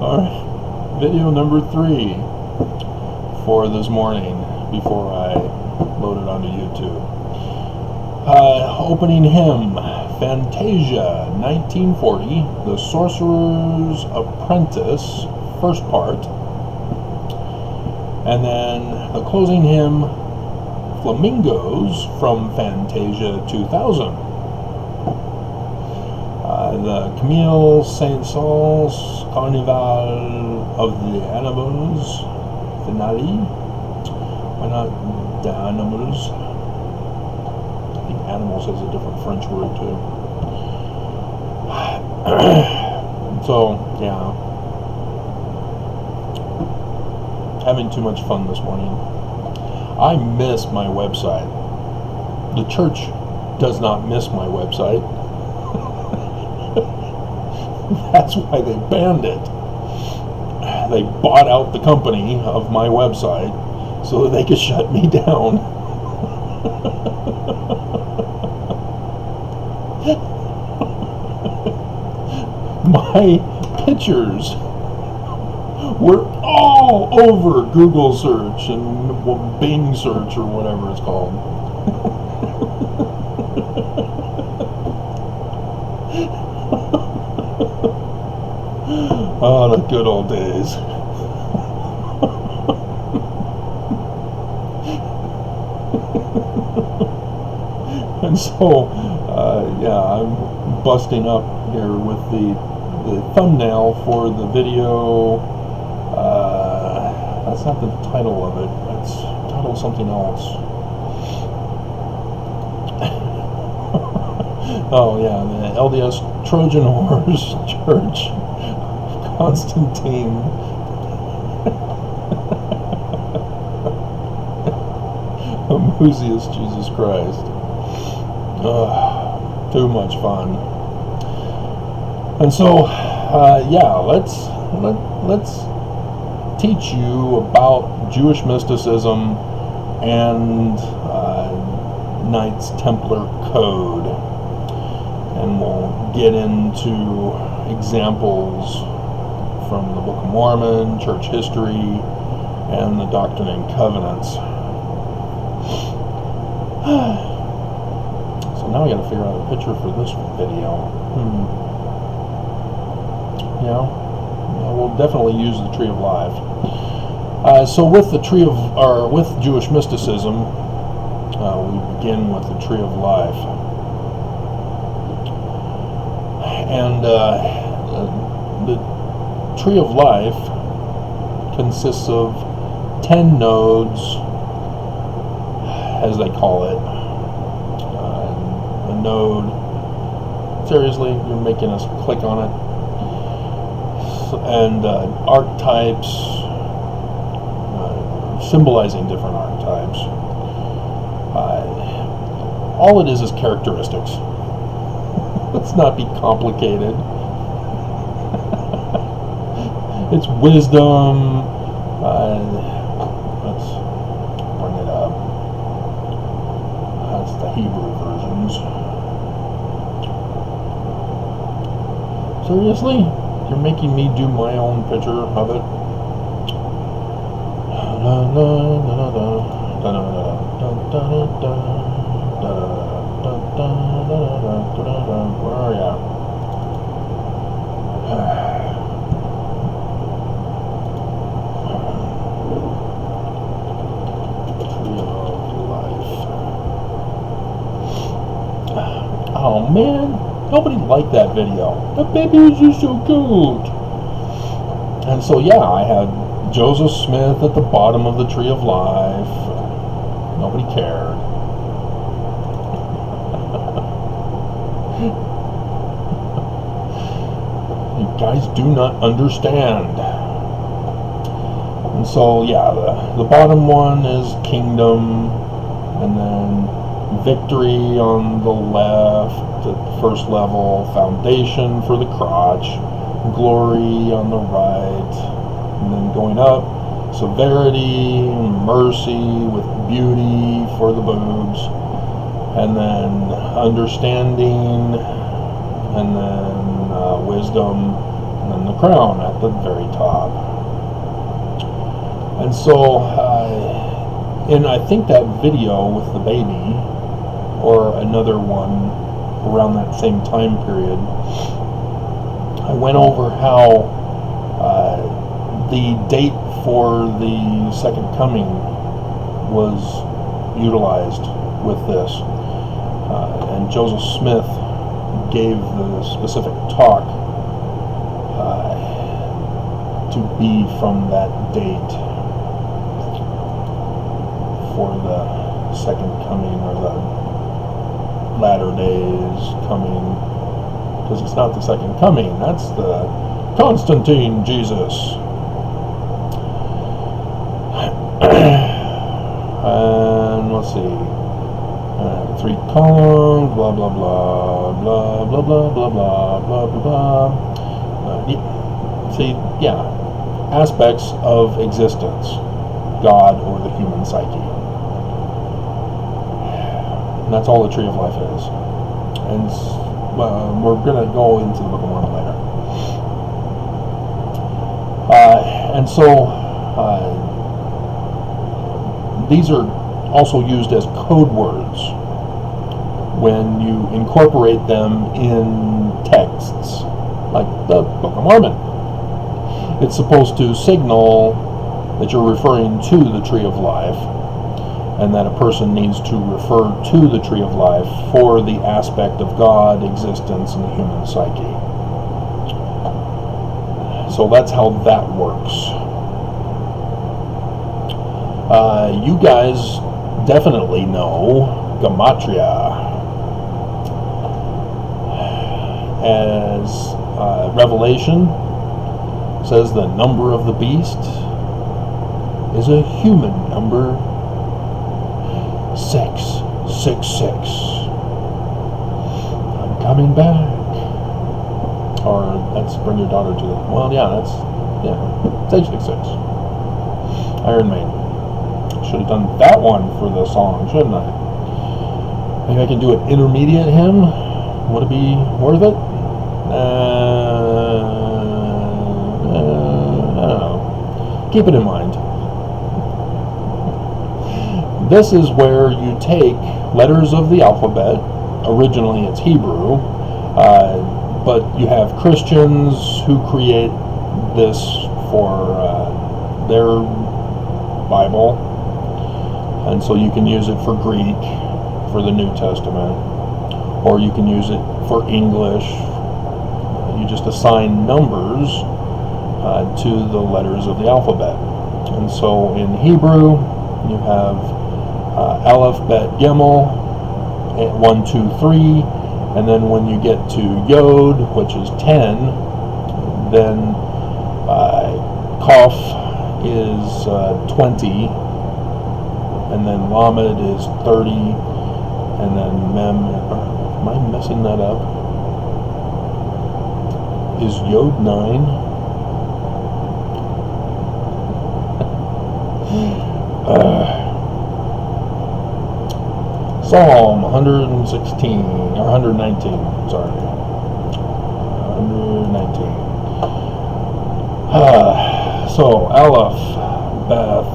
Alright, video number 3 for this morning before I load it onto YouTube. Opening hymn, Fantasia, 1940, The Sorcerer's Apprentice, first part. And then the closing hymn, Flamingos, from Fantasia 2000. The Camille Saint-Saëns Carnival of the Animals finale. Why not the Animals? I think animals has a different French word too. So, yeah. Having too much fun this morning. I miss my website. The church does not miss my website. That's why they banned it. They bought out the company of my website so that they could shut me down. My pictures were all over Google search and Bing search or whatever it's called. Oh, the good old days. And so, yeah, I'm busting up here with the thumbnail for the video. That's not the title of it. It's titled something else. Oh, yeah, the LDS Trojan Horse Church. Constantine. Amusius Jesus Christ. Too much fun. And so, yeah, let's teach you about Jewish mysticism and Knights Templar Code, and we'll get into examples from the Book of Mormon, church history, and the Doctrine and Covenants. So now I got to figure out a picture for this video. Yeah, we'll definitely use the Tree of Life. So with the with Jewish mysticism, we begin with the Tree of Life, and the Tree of Life consists of 10 nodes, as they call it. A node, seriously, you're making us click on it. And archetypes, symbolizing different archetypes. All it is characteristics. Let's not be complicated. It's wisdom. Let's bring it up. That's the Hebrew versions. Seriously? You're making me do my own picture of it? Where are ya? Oh man, nobody liked that video. The baby is just so cute. And so yeah, I had Joseph Smith at the bottom of the Tree of Life. Nobody cared. You guys do not understand. And so yeah, the bottom one is kingdom, and then victory on the left at the first level, foundation for the crotch, glory on the right, and then going up, severity, mercy with beauty for the boobs, and then understanding, and then wisdom, and and then the crown at the very top. And so, in I think that video with the baby, or another one around that same time period, I went over how the date for the second coming was utilized with this. And Joseph Smith gave the specific talk to be from that date for the second coming, or the latter days coming, because it's not the second coming, that's the Constantine Jesus. And let's see, 3 columns, blah blah blah blah blah blah blah blah blah blah blah. See, yeah, aspects of existence, God or the human psyche. And that's all the Tree of Life is. And we're going to go into the Book of Mormon later. And so these are also used as code words when you incorporate them in texts, like the Book of Mormon. It's supposed to signal that you're referring to the Tree of Life, and that a person needs to refer to the Tree of Life for the aspect of God, existence, and the human psyche. So that's how that works. You guys definitely know Gematria, as Revelation says the number of the beast is a human number, 666. I'm coming back. Or let's bring your daughter to the, well, yeah, it's 666. Iron Maiden. Should have done that one for the song, shouldn't I? Maybe I can do an intermediate hymn. Would it be worth it? I don't know. Keep it in mind. This is where you take letters of the alphabet. Originally it's Hebrew, but you have Christians who create this for their Bible, and so you can use it for Greek for the New Testament, or you can use it for English. You just assign numbers to the letters of the alphabet. And so in Hebrew you have Aleph, Bet, Gimel, 1, 2, 3, and then when you get to Yod, which is 10, then Kaf is 20, and then Lamed is 30, and then Mem, am I messing that up? Is Yod 9? Psalm 116, or 119, sorry. 119. So, Aleph, Beth,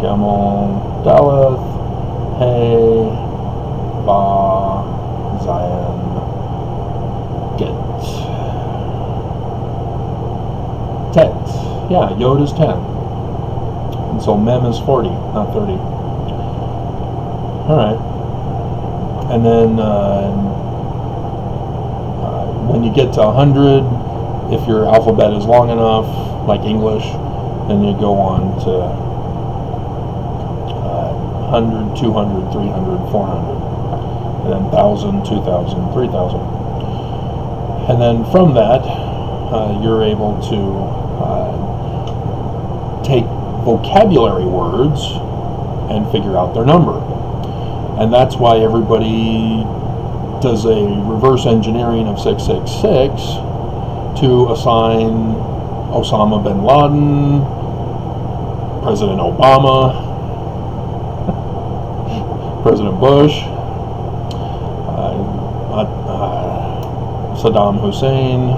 Gimel, Daleth, Hey, Ba, Zion, Get. Tet. Yeah, Yod is 10. And so Mem is 40, not 30. Alright. And then when you get to 100, if your alphabet is long enough, like English, then you go on to 100, 200, 300, 400, and then 1,000, 2,000, 3,000. And then from that, you're able to take vocabulary words and figure out their number. And that's why everybody does a reverse engineering of 666 to assign Osama bin Laden, President Obama, President Bush, Saddam Hussein,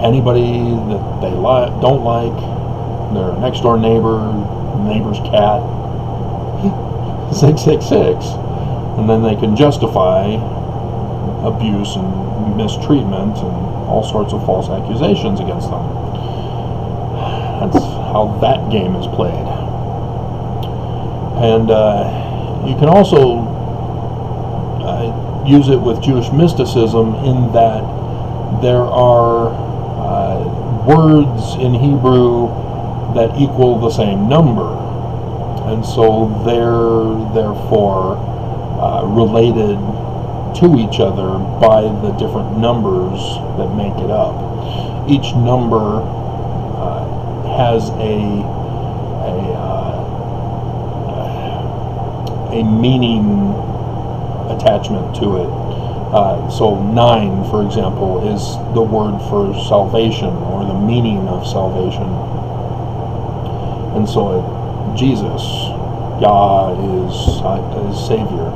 anybody that they don't like, their next door neighbor's cat, 666, and then they can justify abuse and mistreatment and all sorts of false accusations against them. That's how that game is played. And you can also use it with Jewish mysticism in that there are words in Hebrew that equal the same number, and so they're therefore related to each other by the different numbers that make it up. Each number has a meaning attachment to it. So 9, for example, is the word for salvation, or the meaning of salvation. And so Jesus, Yah, is Savior.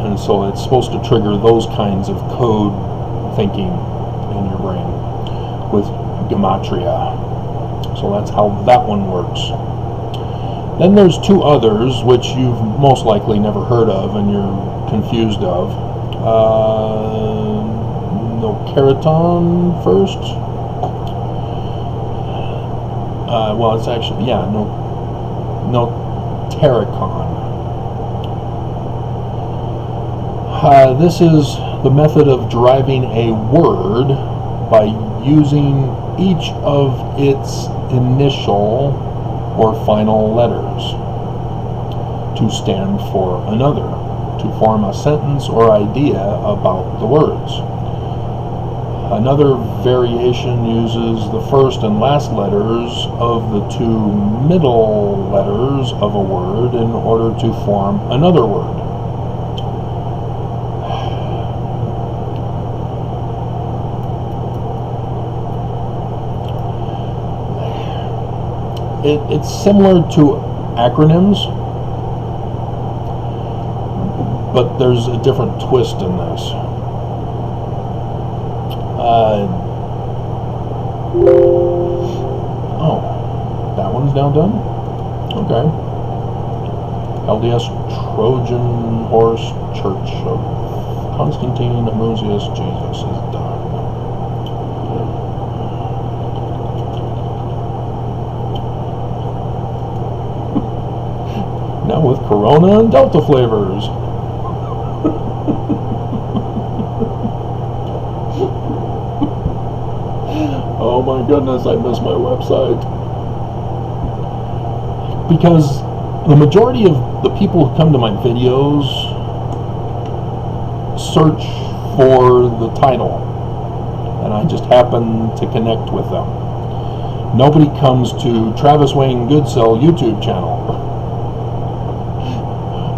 And so it's supposed to trigger those kinds of code thinking in your brain with gematria. So that's how that one works. Then there's 2 others which you've most likely never heard of and you're confused of. Nokeraton first. Well, it's actually, Notericon. This is the method of deriving a word by using each of its initial or final letters to stand for another, to form a sentence or idea about the words. Another variation uses the first and last letters of the 2 middle letters of a word in order to form another word. It's similar to acronyms, but there's a different twist in this. Oh, that one's now done? Okay. LDS Trojan Horse Church of Constantine Amusius Jesus is done. Now with Corona and Delta flavors. Oh my goodness, I miss my website. Because the majority of the people who come to my videos search for the title, and I just happen to connect with them. Nobody comes to Travis Wayne Goodsell YouTube channel.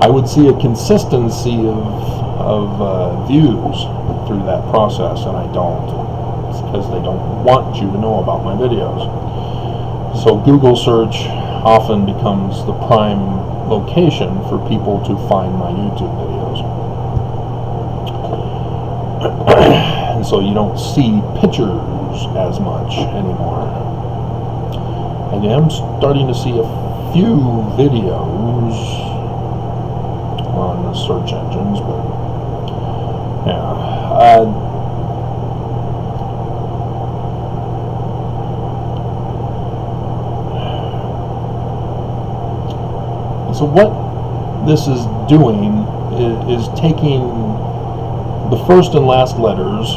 I would see a consistency of views through that process, and I don't. It's because they don't want you to know about my videos. So Google search often becomes the prime location for people to find my YouTube videos. And so you don't see pictures as much anymore. And I am starting to see a few videos on the search engines, but yeah. So what this is doing is taking the first and last letters,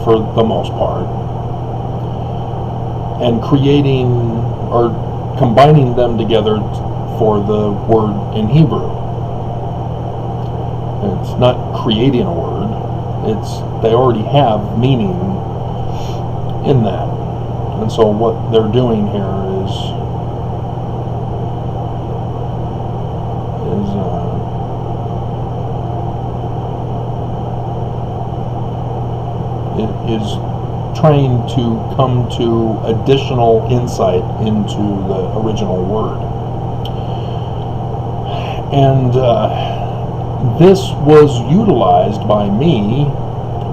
for the most part, and creating or combining them together for the word in Hebrew. It's not creating a word, they already have meaning in that. And so what they're doing here is trying to come to additional insight into the original word. And this was utilized by me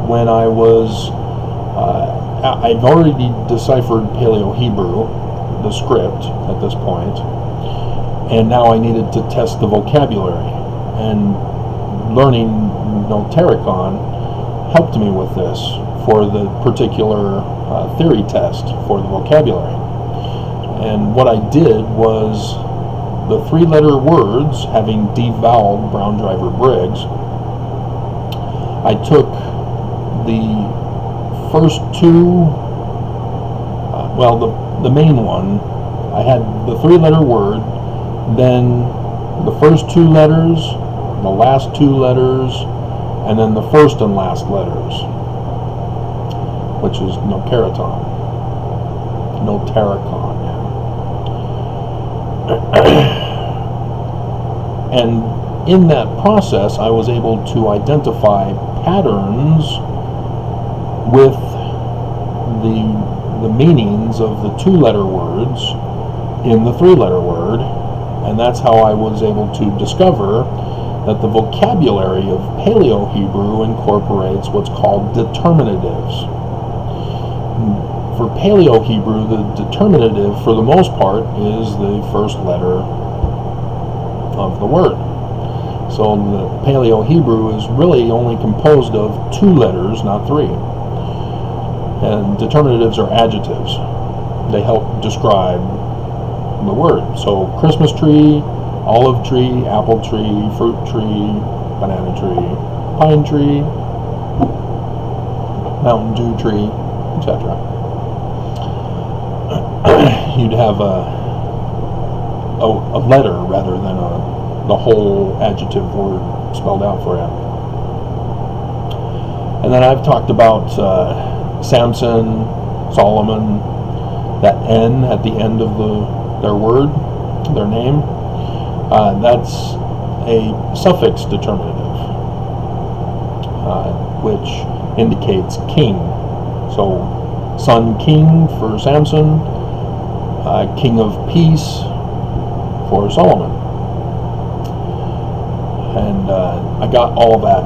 when I was, I've already deciphered Paleo-Hebrew, the script at this point, and now I needed to test the vocabulary. And learning Notarikon helped me with this for the particular theory test for the vocabulary. And what I did was the three-letter words, having devoweled Brown Driver Briggs, I took the first two, the main one, I had the three-letter word, then the first two letters, the last two letters, and then the first and last letters, which is Notarikon. And in that process, I was able to identify patterns with the meanings of the two-letter words in the three-letter word, and that's how I was able to discover that the vocabulary of Paleo-Hebrew incorporates what's called determinatives. For Paleo-Hebrew, the determinative, for the most part, is the first letter of the word. So the Paleo-Hebrew is really only composed of two letters, not three. And determinatives are adjectives. They help describe the word. So Christmas tree, olive tree, apple tree, fruit tree, banana tree, pine tree, Mountain Dew tree, etc. You'd have a letter rather than the whole adjective word spelled out for you. And then I've talked about Samson, Solomon, that N at the end of their word, their name. That's a suffix determinative, which indicates king. So, Sun King for Samson, King of Peace for Solomon. And I got all that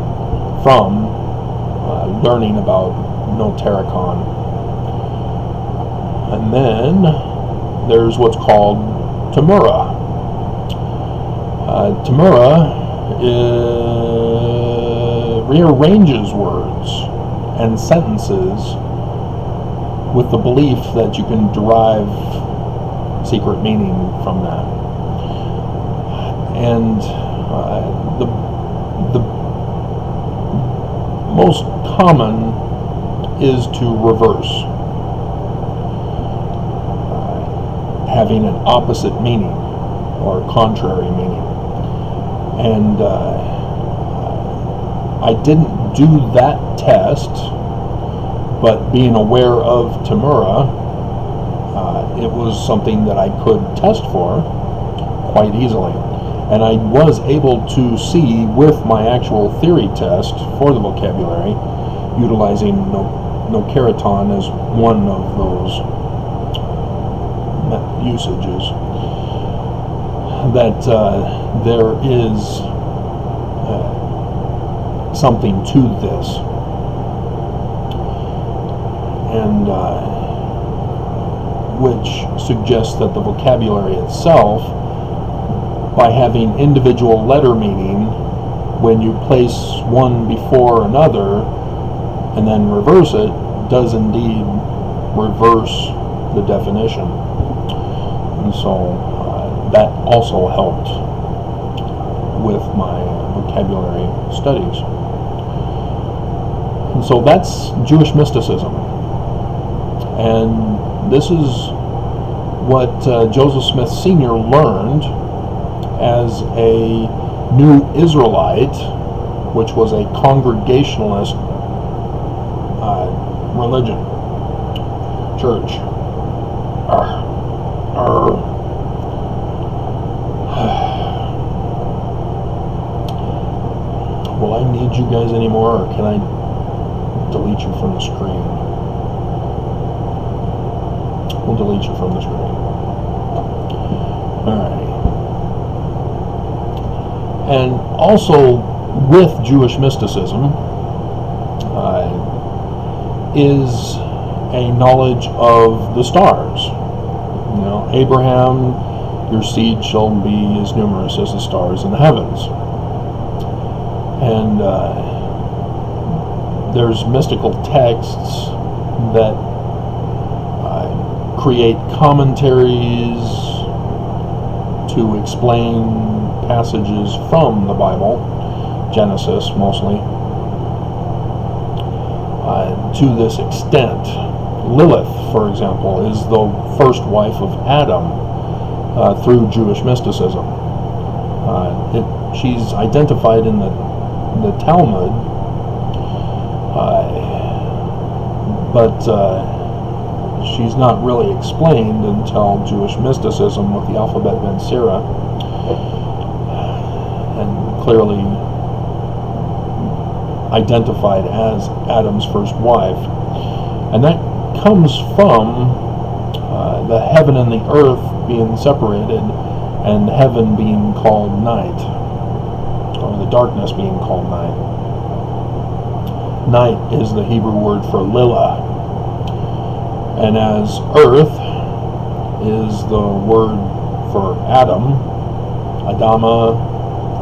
from learning about Notarikon. And then there's what's called Tamura. Tamura rearranges words and sentences with the belief that you can derive secret meaning from that. And the most common is to reverse, having an opposite meaning or contrary meaning. And I didn't do that test, but being aware of Tamura, it was something that I could test for quite easily. And I was able to see with my actual theory test for the vocabulary, utilizing Notarikon as one of those usages, that there is something to this. And which suggests that the vocabulary itself, by having individual letter meaning, when you place one before another and then reverse it, does indeed reverse the definition. And so that also helped with my vocabulary studies. And so that's Jewish mysticism. And this is what Joseph Smith Sr. learned as a New Israelite, which was a Congregationalist religion, church. Will I need you guys anymore, or can I delete you from the screen? We'll delete you from the screen. Alright. And also with Jewish mysticism, is a knowledge of the stars. You know, Abraham, your seed shall be as numerous as the stars in the heavens. And there's mystical texts that create commentaries to explain passages from the Bible, Genesis mostly, to this extent. Lilith, for example, is the first wife of Adam through Jewish mysticism. She's identified in the Talmud, but she's not really explained until Jewish mysticism with the alphabet Ben Sira, and clearly identified as Adam's first wife. And that comes from the heaven and the earth being separated, and heaven being called night, or the darkness being called night. Night is the Hebrew word for Lila, and as earth is the word for Adam, Adama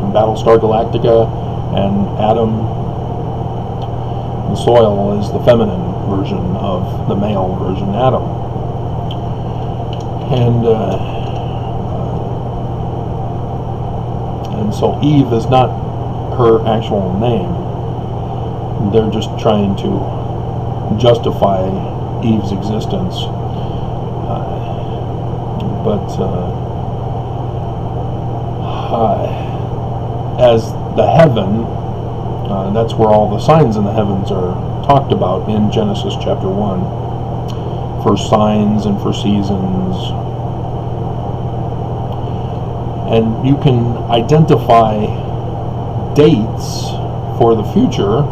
from Battlestar Galactica, and Adam, the soil, is the feminine version of the male version, Adam. And so Eve is not her actual name. They're just trying to justify Eve's existence. As the heaven, that's where all the signs in the heavens are talked about in Genesis chapter 1, for signs and for seasons. And you can identify dates for the future,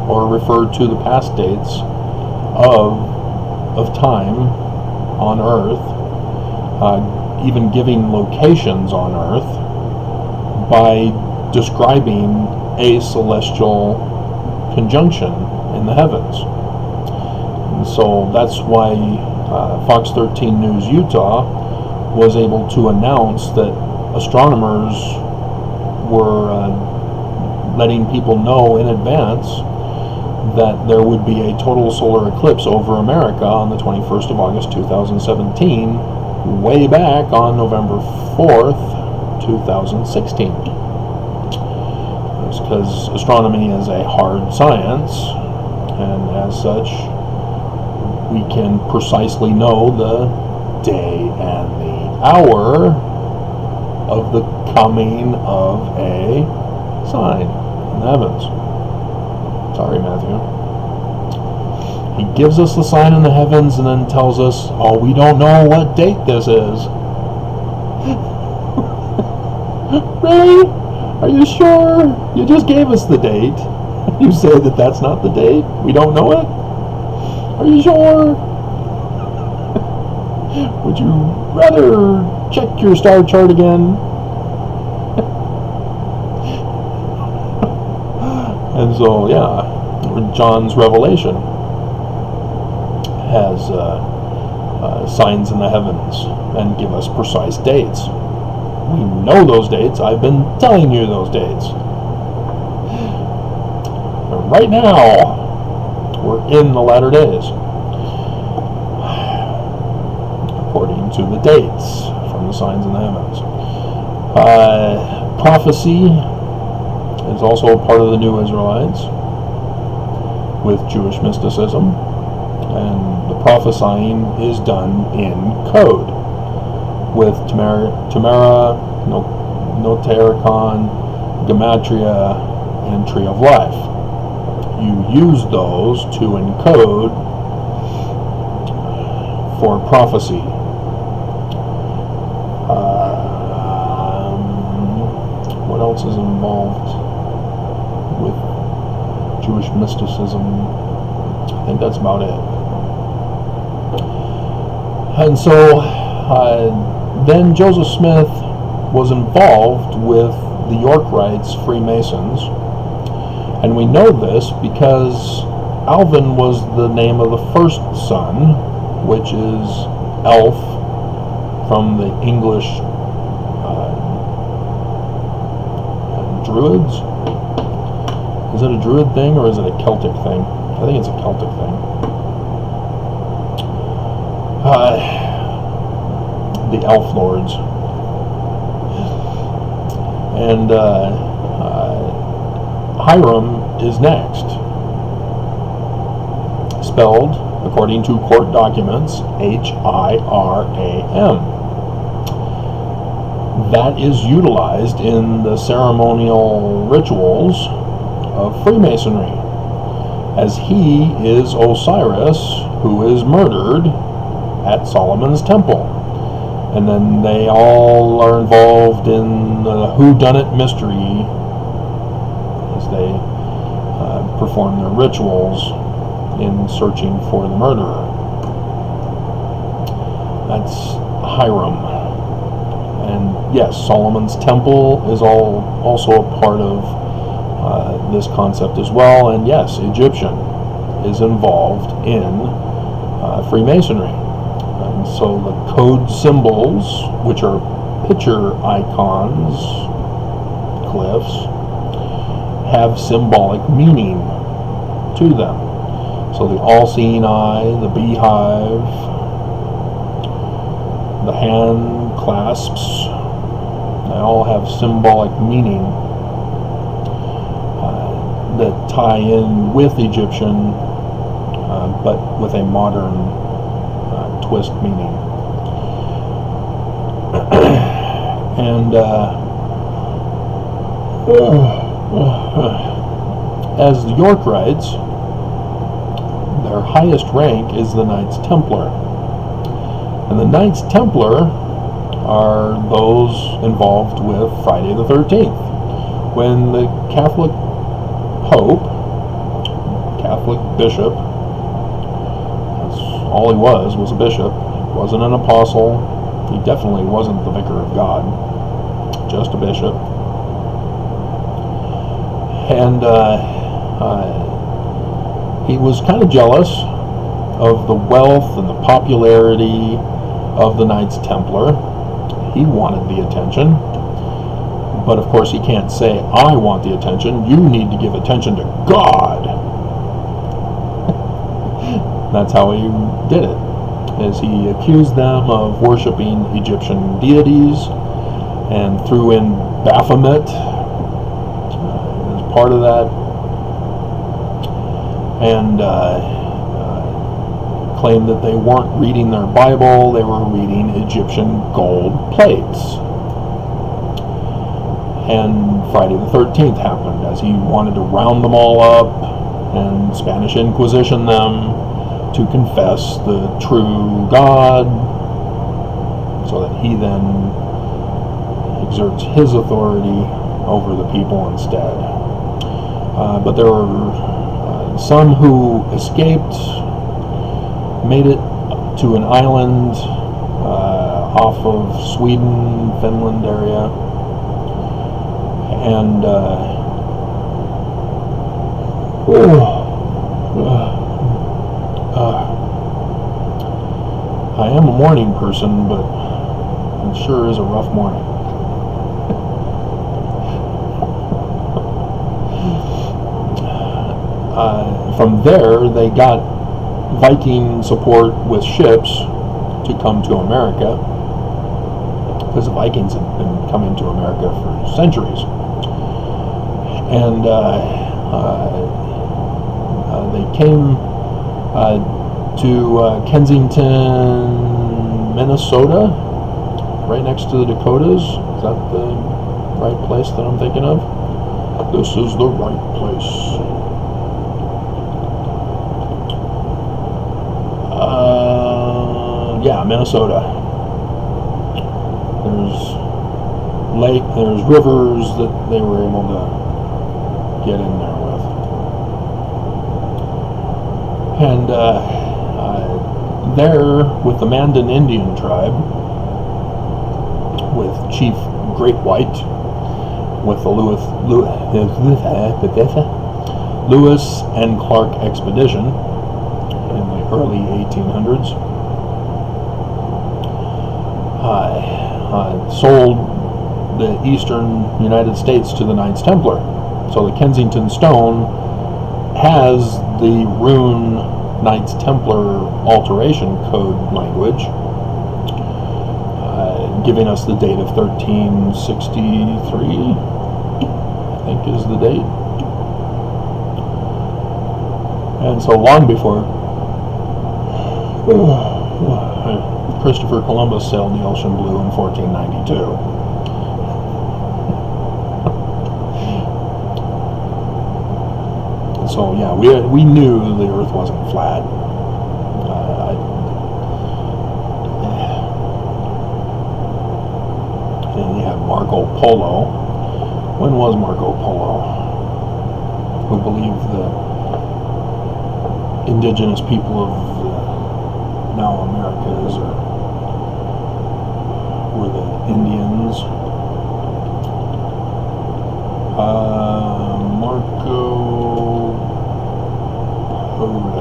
or refer to the past dates of time on earth, even giving locations on earth, by describing a celestial conjunction in the heavens. And so that's why Fox 13 News Utah was able to announce that astronomers were letting people know in advance that there would be a total solar eclipse over America on the 21st of August 2017, way back on November 4th, 2016. It's because astronomy is a hard science, and as such, we can precisely know the day and the hour of the coming of a sign in the heavens. Sorry, Matthew. He gives us the sign in the heavens and then tells us, oh, we don't know what date this is. Really? Are you sure? You just gave us the date. You say that that's not the date? We don't know it? Are you sure? Would you rather check your star chart again? And so, yeah, John's Revelation has signs in the heavens and give us precise dates. We know those dates. I've been telling you those dates. And right now, we're in the latter days, according to the dates from the signs in the heavens. Prophecy is also a part of the New Israelites with Jewish mysticism, and the prophesying is done in code with Tamara, Notarikon, Gematria, and Tree of Life. You use those to encode for prophecy. What else is involved with Jewish mysticism? I think that's about it. And so then Joseph Smith was involved with the York Rites Freemasons, and we know this because Alvin was the name of the first son, which is elf from the English Druids. Is it a Druid thing or is it a Celtic thing? I think it's a Celtic thing. The Elf Lords. And Hiram is next. Spelled, according to court documents, Hiram. That is utilized in the ceremonial rituals of Freemasonry, as he is Osiris who is murdered at Solomon's temple. And then they all are involved in the whodunit mystery as they perform their rituals in searching for the murderer. That's Hiram. And yes, Solomon's temple is also a part of this concept as well. And yes, Egyptian is involved in Freemasonry. And so the code symbols, which are picture icons, glyphs, have symbolic meaning to them. So the all-seeing eye, the beehive, the hand clasps, they all have symbolic meaning that tie in with Egyptian, but with a modern twist meaning. And as the York writes, their highest rank is the Knights Templar. And the Knights Templar are those involved with Friday the 13th. When the Catholic Pope, Catholic bishop, that's all he was a bishop. He wasn't an apostle. He definitely wasn't the vicar of God. Just a bishop. And he was kind of jealous of the wealth and the popularity of the Knights Templar. He wanted the attention. But of course he can't say, I want the attention. You need to give attention to God. That's how he did it. As he accused them of worshiping Egyptian deities and threw in Baphomet as part of that. And claimed that they weren't reading their Bible, they were reading Egyptian gold plates. And Friday the 13th happened, as he wanted to round them all up and Spanish Inquisition them to confess the true God, so that he then exerts his authority over the people instead. But there were some who escaped, made it to an island off of Sweden, Finland area, and I am a morning person, but it sure is a rough morning. From there, they got Viking support with ships to come to America, because the Vikings had been coming to America for centuries. And they came to Kensington, Minnesota, right next to the Dakotas. Is that the right place that I'm thinking of? This is the right place. Yeah, Minnesota. There's rivers that they were able to get in there with. And there, with the Mandan Indian tribe, with Chief Great White, with the Lewis and Clark expedition in the early 1800s sold the eastern United States to the Knights Templar. So the Kensington Stone has the rune Knights Templar alteration code language, giving us the date of 1363, I think is the date. And so long before Christopher Columbus sailed the ocean blue in 1492. So yeah, we knew the Earth wasn't flat. And you have Marco Polo. When was Marco Polo? Who believed the indigenous people of now Americas were the Indians. Marco Polo.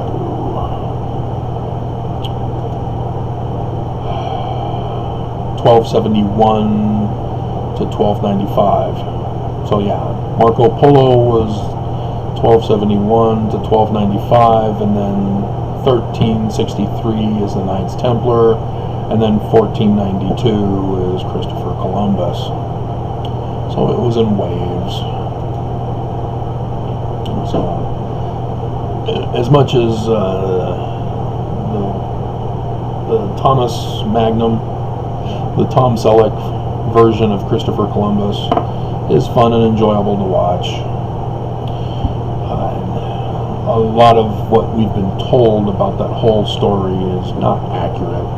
1271 to 1295. So yeah, Marco Polo was 1271 to 1295, and then 1363 is the Knights Templar, and then 1492 is Christopher Columbus. So it was in waves. So as much as the Thomas Magnum, the Tom Selleck version of Christopher Columbus is fun and enjoyable to watch. A lot of what we've been told about that whole story is not accurate.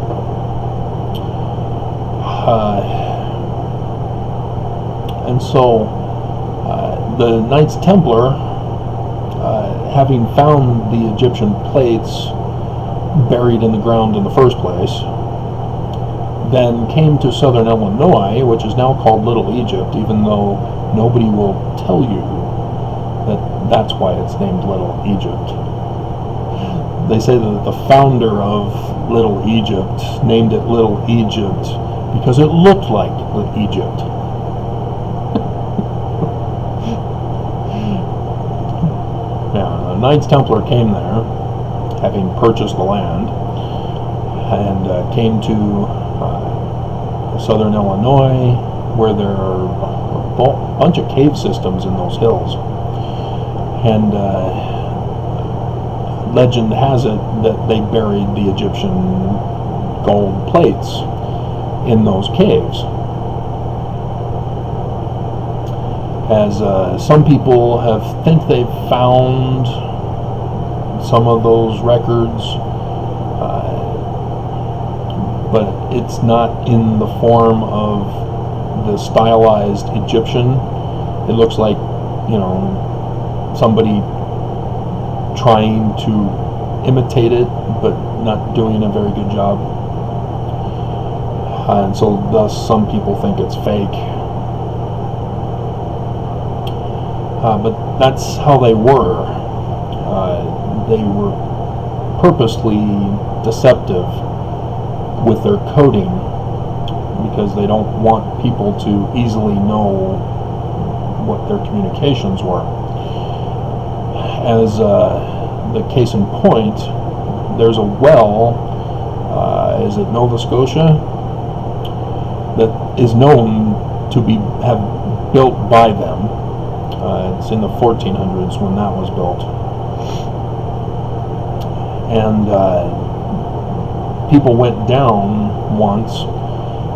And so the Knights Templar, having found the Egyptian plates buried in the ground in the first place, then came to southern Illinois, which is now called Little Egypt, even though nobody will tell you that that's why it's named Little Egypt. They say that the founder of Little Egypt named it Little Egypt because it looked like Egypt. Yeah, the Knights Templar came there, having purchased the land, and came to southern Illinois, where there are a bunch of cave systems in those hills. And legend has it that they buried the Egyptian gold plates in those caves. As some people think they've found some of those records, but it's not in the form of the stylized Egyptian. It looks like, somebody trying to imitate it, but not doing a very good job. And so thus some people think it's fake. But that's how they were. They were purposely deceptive with their coding because they don't want people to easily know what their communications were. As the case in point, there's a well, is it Nova Scotia, that is known to have built by them. It's in the 1400s when that was built. And people went down once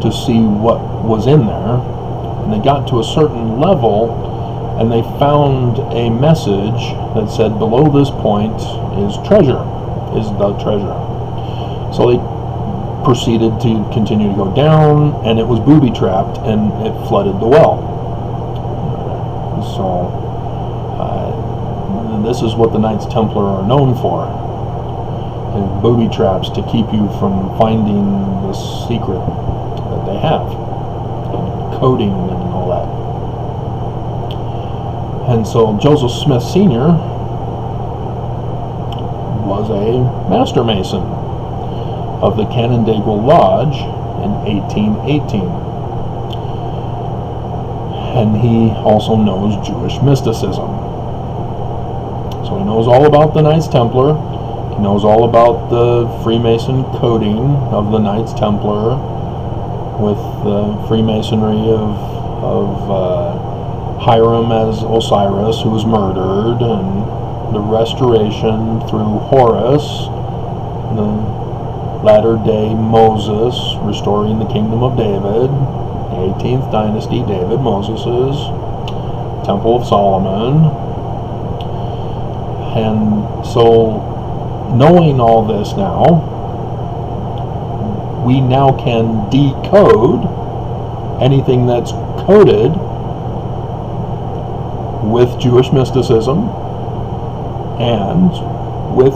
to see what was in there, and they got to a certain level and they found a message that said below this point is treasure, is the treasure. So they proceeded to continue to go down, and it was booby trapped and it flooded the well. So this is what the Knights Templar are known for, and booby traps to keep you from finding the secret that they have, and coding and all that. And so Joseph Smith Sr., was a Master Mason of the Canandaigua Lodge in 1818. And he also knows Jewish mysticism. So he knows all about the Knights Templar. He knows all about the Freemason coding of the Knights Templar with the Freemasonry of Hiram as Osiris, who was murdered, and the restoration through Horus, the latter-day Moses, restoring the kingdom of David, 18th dynasty, David, Moses's Temple of Solomon. And so, knowing all this now, we now can decode anything that's coded with Jewish mysticism and with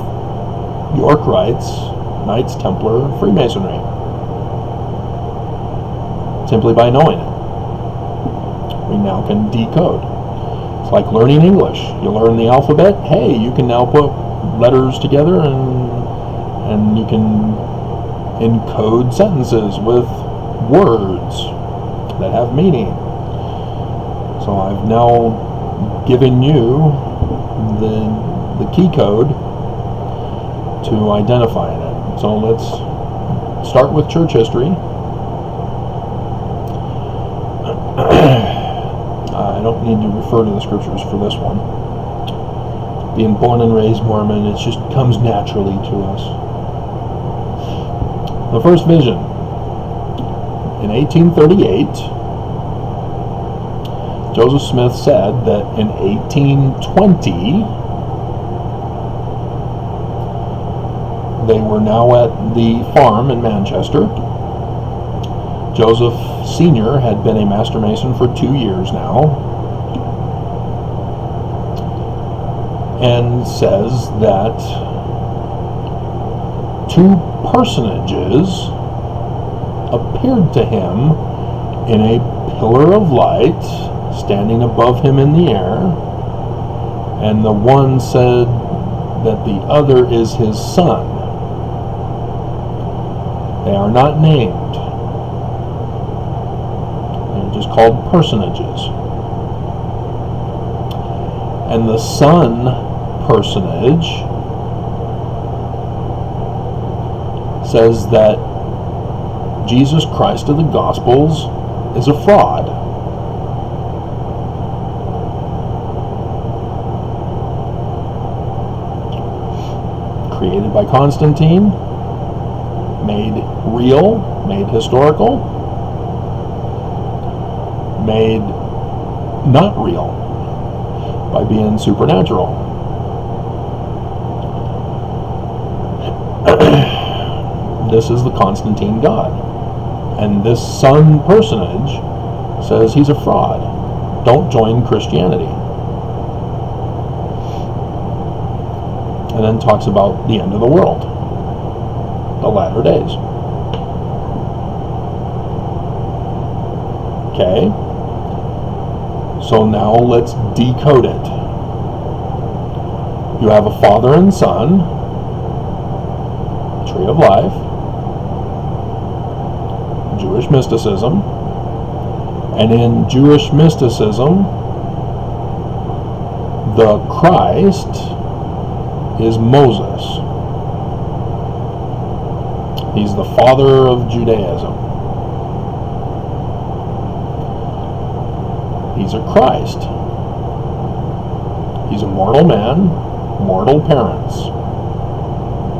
York Rites, Knights Templar, Freemasonry, simply by knowing it. We now can decode. It's like learning English. You learn the alphabet, hey, you can now put letters together and you can encode sentences with words that have meaning. So I've now given you the key code to identifying it. So let's start with church history. I don't need to refer to the scriptures for this one. Being born and raised Mormon, it just comes naturally to us. The first vision in 1838, Joseph Smith said that in 1820 they were now at the farm in Manchester. Joseph Sr. had been a Master Mason for 2 years now, and says that two personages appeared to him in a pillar of light standing above him in the air, and the one said that the other is his son. They are not named. They're just called personages. And the son personage says that Jesus Christ of the Gospels is a fraud. Created by Constantine, made real, made historical, made not real by being supernatural. This is the Constantine God. And this son personage says he's a fraud. Don't join Christianity. And then talks about the end of the world, the latter days. Okay, so now let's decode it. You have a father and son, tree of life, Jewish mysticism, and in Jewish mysticism, the Christ is Moses. He's the father of Judaism. He's a Christ. He's a mortal man, mortal parents,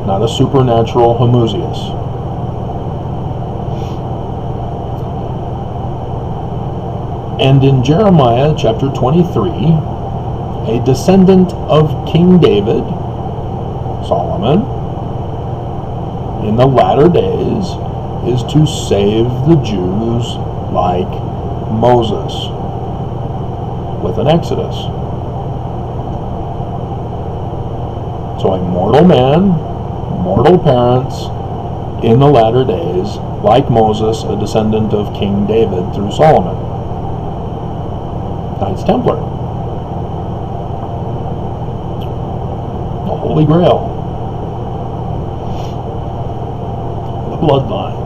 not a supernatural homoousios. And in Jeremiah chapter 23, a descendant of King David, Solomon, in the latter days is to save the Jews like Moses with an exodus. So a mortal man, mortal parents, in the latter days, like Moses, a descendant of King David through Solomon. Knights Templar. The Holy Grail. the bloodline.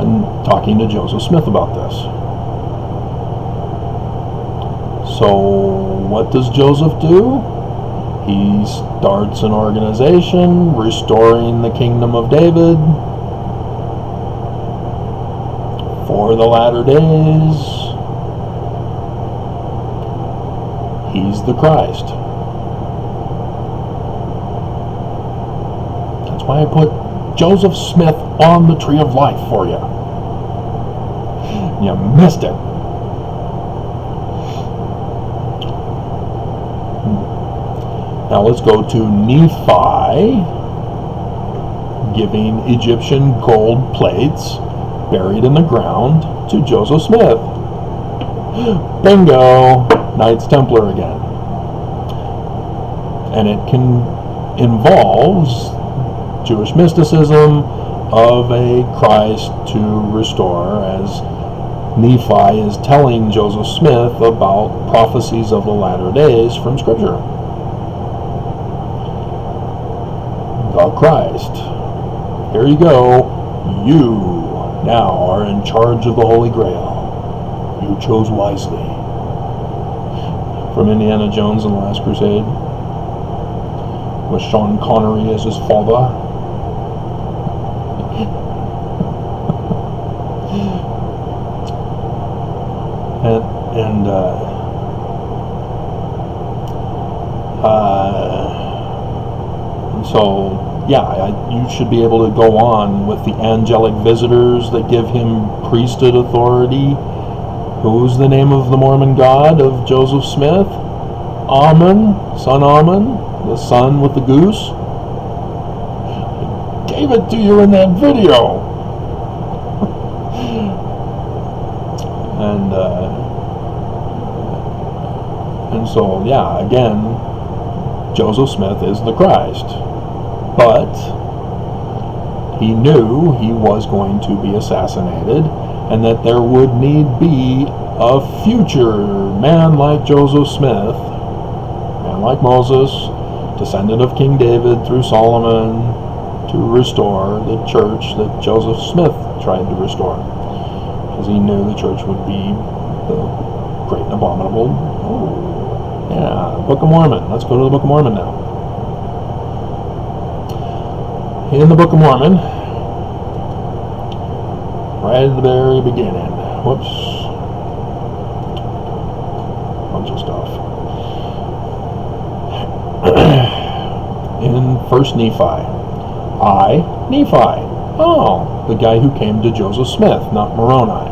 And talking to Joseph Smith about this. So what does Joseph do? He starts an organization restoring the kingdom of David for the latter days. He's the Christ. That's why I put Joseph Smith on the Tree of Life for you. You missed it. Now let's go to Nephi giving Egyptian gold plates buried in the ground to Joseph Smith. Bingo! Knights Templar again. And it involves Jewish mysticism of a Christ to restore, as Nephi is telling Joseph Smith about prophecies of the latter days from Scripture. The Christ. Here you go. You now are in charge of the Holy Grail. You chose wisely. From Indiana Jones and the Last Crusade, with Sean Connery as his father. So, yeah, you should be able to go on with the angelic visitors that give him priesthood authority. Who's the name of the Mormon god of Joseph Smith? Amun, son Amun, the son with the goose. I gave it to you in that video. And so, yeah, again, Joseph Smith is the Christ. But he knew he was going to be assassinated, and that there would need be a future man like Joseph Smith, man like Moses, descendant of King David through Solomon, to restore the church that Joseph Smith tried to restore. Because he knew the church would be the great and abominable. Book of Mormon. Let's go to the Book of Mormon now. In the Book of Mormon, right at the very beginning, whoops, bunch of stuff. In 1 Nephi, Nephi, the guy who came to Joseph Smith, not Moroni.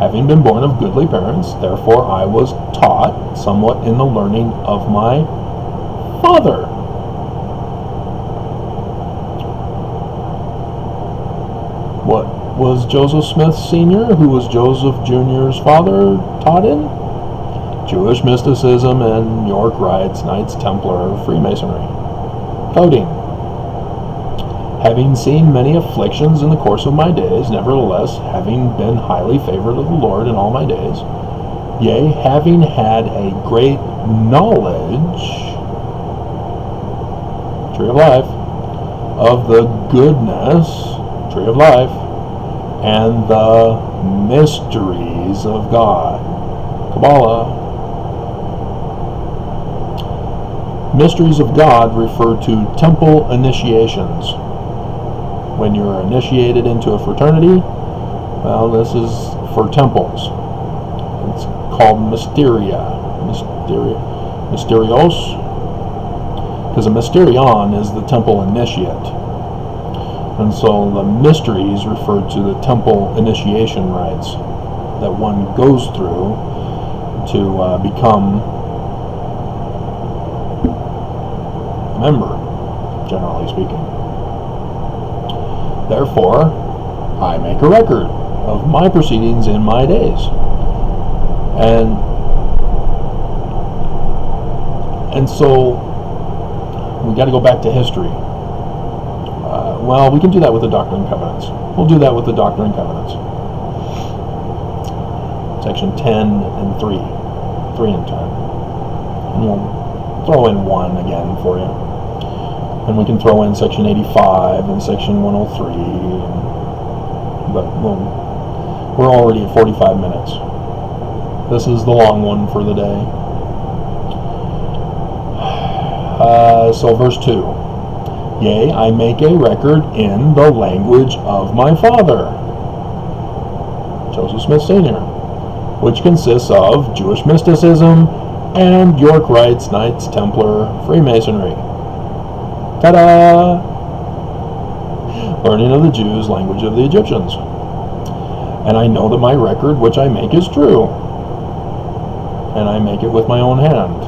Having been born of goodly parents, therefore I was taught somewhat in the learning of my father. What was Joseph Smith Sr., who was Joseph Jr.'s father, taught in? Jewish mysticism and York Rites, Knights Templar, Freemasonry. Coding. Having seen many afflictions in the course of my days, nevertheless, having been highly favored of the Lord in all my days, yea, having had a great knowledge, Tree of Life, of the goodness, Tree of Life, and the mysteries of God, Kabbalah. Mysteries of God refer to temple initiations. When you're initiated into a fraternity, well, this is for temples. It's called mysterios, because a mysterion is the temple initiate. And so the mysteries refer to the temple initiation rites that one goes through to become a member, generally speaking. Therefore, I make a record of my proceedings in my days. And so we got to go back to history. Well, we can do that with the Doctrine and Covenants. We'll do that with the Doctrine and Covenants. Section 10 and 3. 3 and 10. And we'll throw in 1 again for you. And we can throw in section 85 and section 103. But we're already at 45 minutes. This is the long one for the day. So verse 2. Yea, I make a record in the language of my father, Joseph Smith Sr., which consists of Jewish mysticism and York Rites, Knights Templar, Freemasonry. Ta-da! Learning of the Jews, language of the Egyptians. And I know that my record which I make is true. And I make it with my own hand.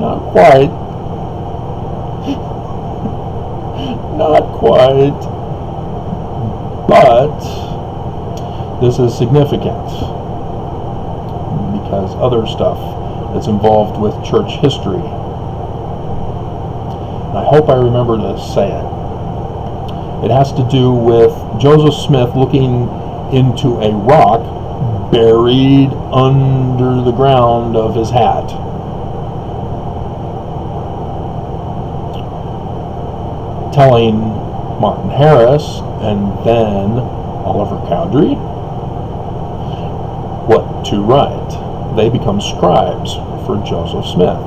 Not quite. Not quite. But this is significant because other stuff that's involved with church history. And I hope I remember to say it. It has to do with Joseph Smith looking into a rock buried under the ground of his hat. Telling Martin Harris and then Oliver Cowdery what to write. They become scribes for Joseph Smith.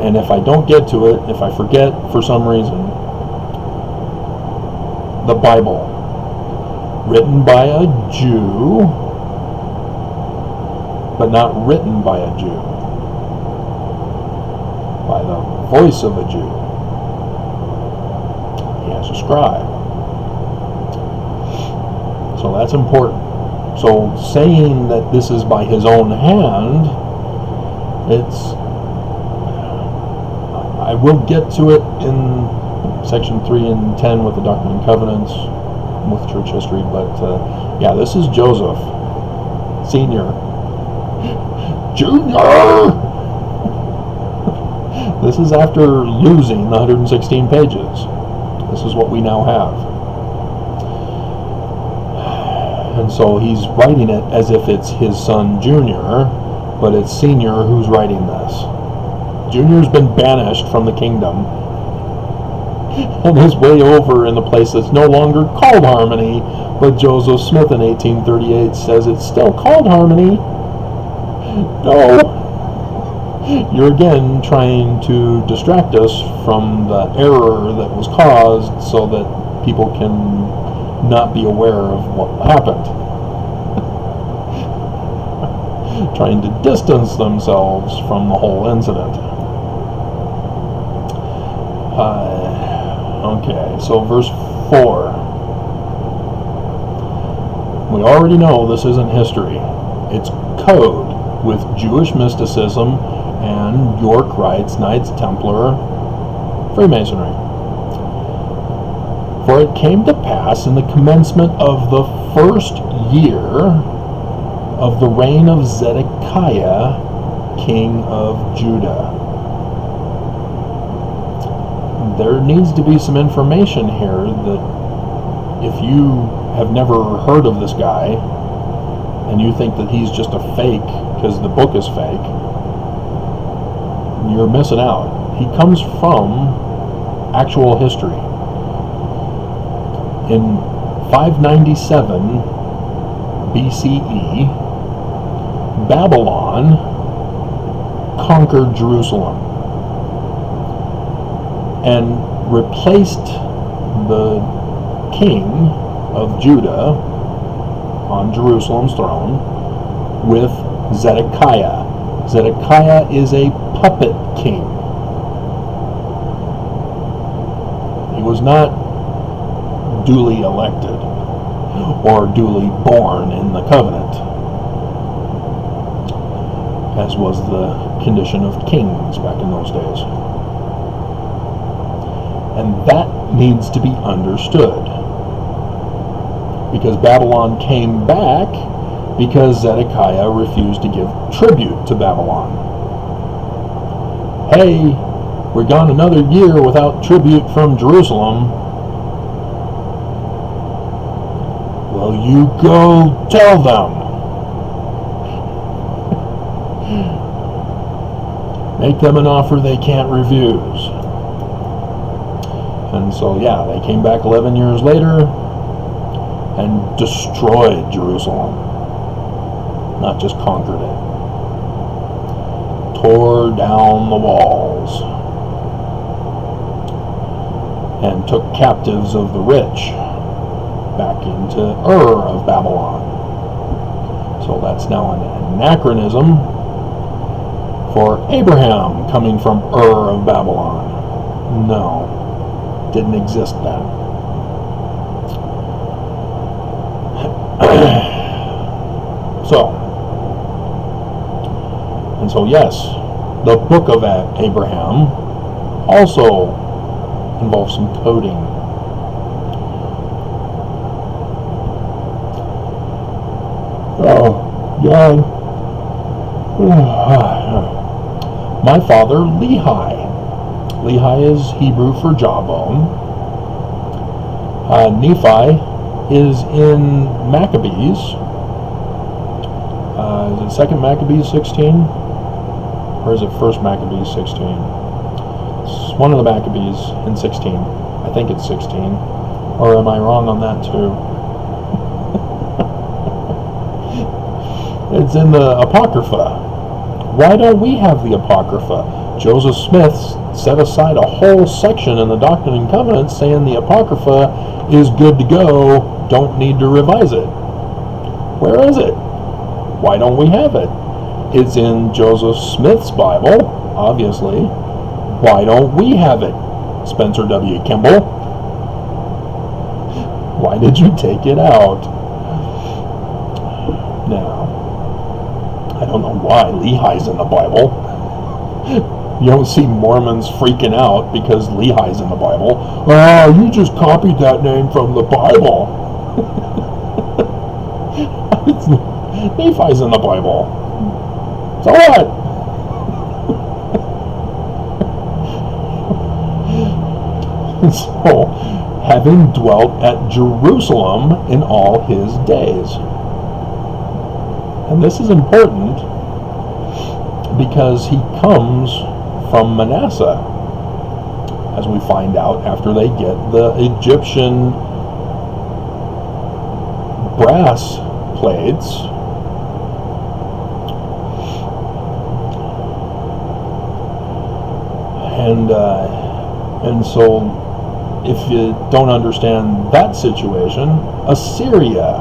And if I don't get to it, if I forget for some reason, the Bible, written by a Jew, but not written by a Jew, by the voice of a Jew. He has a scribe. So that's important. So saying that this is by his own hand, I will get to it in section 3 and 10 with the Doctrine and Covenants, with church history, but yeah, this is Joseph Sr. Junior! This is after losing the 116 pages. This is what we now have. And so he's writing it as if it's his son Junior, but it's Senior who's writing this. Junior's been banished from the kingdom and is way over in the place that's no longer called Harmony, but Joseph Smith in 1838 says it's still called Harmony. No. You're again trying to distract us from the error that was caused so that people can not be aware of what happened. Trying to distance themselves from the whole incident. Okay, so verse 4. We already know this isn't history. It's code with Jewish mysticism and York Rites, Knights Templar, Freemasonry. For it came to pass in the commencement of the first year of the reign of Zedekiah, king of Judah. There needs to be some information here that if you have never heard of this guy and you think that he's just a fake because the book is fake, you're missing out. He comes from actual history. In 597 BCE, Babylon conquered Jerusalem and replaced the king of Judah on Jerusalem's throne with Zedekiah. Zedekiah is a puppet king. He was not duly elected or duly born in the covenant, as was the condition of kings back in those days. And that needs to be understood, because Babylon came back because Zedekiah refused to give tribute to Babylon. Hey, we're gone another year without tribute from Jerusalem. Well, you go tell them. Make them an offer they can't refuse. And so, yeah, they came back 11 years later and destroyed Jerusalem. Not just conquered it. Tore down the walls. And took captives of the rich back into Ur of Babylon. So that's now an anachronism for Abraham coming from Ur of Babylon. No, didn't exist then. So yes, the book of Abraham also involves some coding. Oh, God. My father, Lehi. Lehi is Hebrew for jawbone. Nephi is in Maccabees. Is it 2nd Maccabees 16? Or is it 1st Maccabees 16? It's one of the Maccabees in 16. I think it's 16. Or am I wrong on that too? It's in the Apocrypha. Why don't we have the Apocrypha? Joseph Smith set aside a whole section in the Doctrine and Covenants saying the Apocrypha is good to go, don't need to revise it. Where is it? Why don't we have it? It's in Joseph Smith's Bible, obviously. Why don't we have it? Spencer W. Kimball. Why did you take it out? Now, I don't know why Lehi's in the Bible. You don't see Mormons freaking out because Lehi's in the Bible. Oh, you just copied that name from the Bible. Nephi's in the Bible. So what? So, having dwelt at Jerusalem in all his days. And this is important because he comes from Manasseh, as we find out after they get the Egyptian brass plates. And so, if you don't understand that situation, Assyria,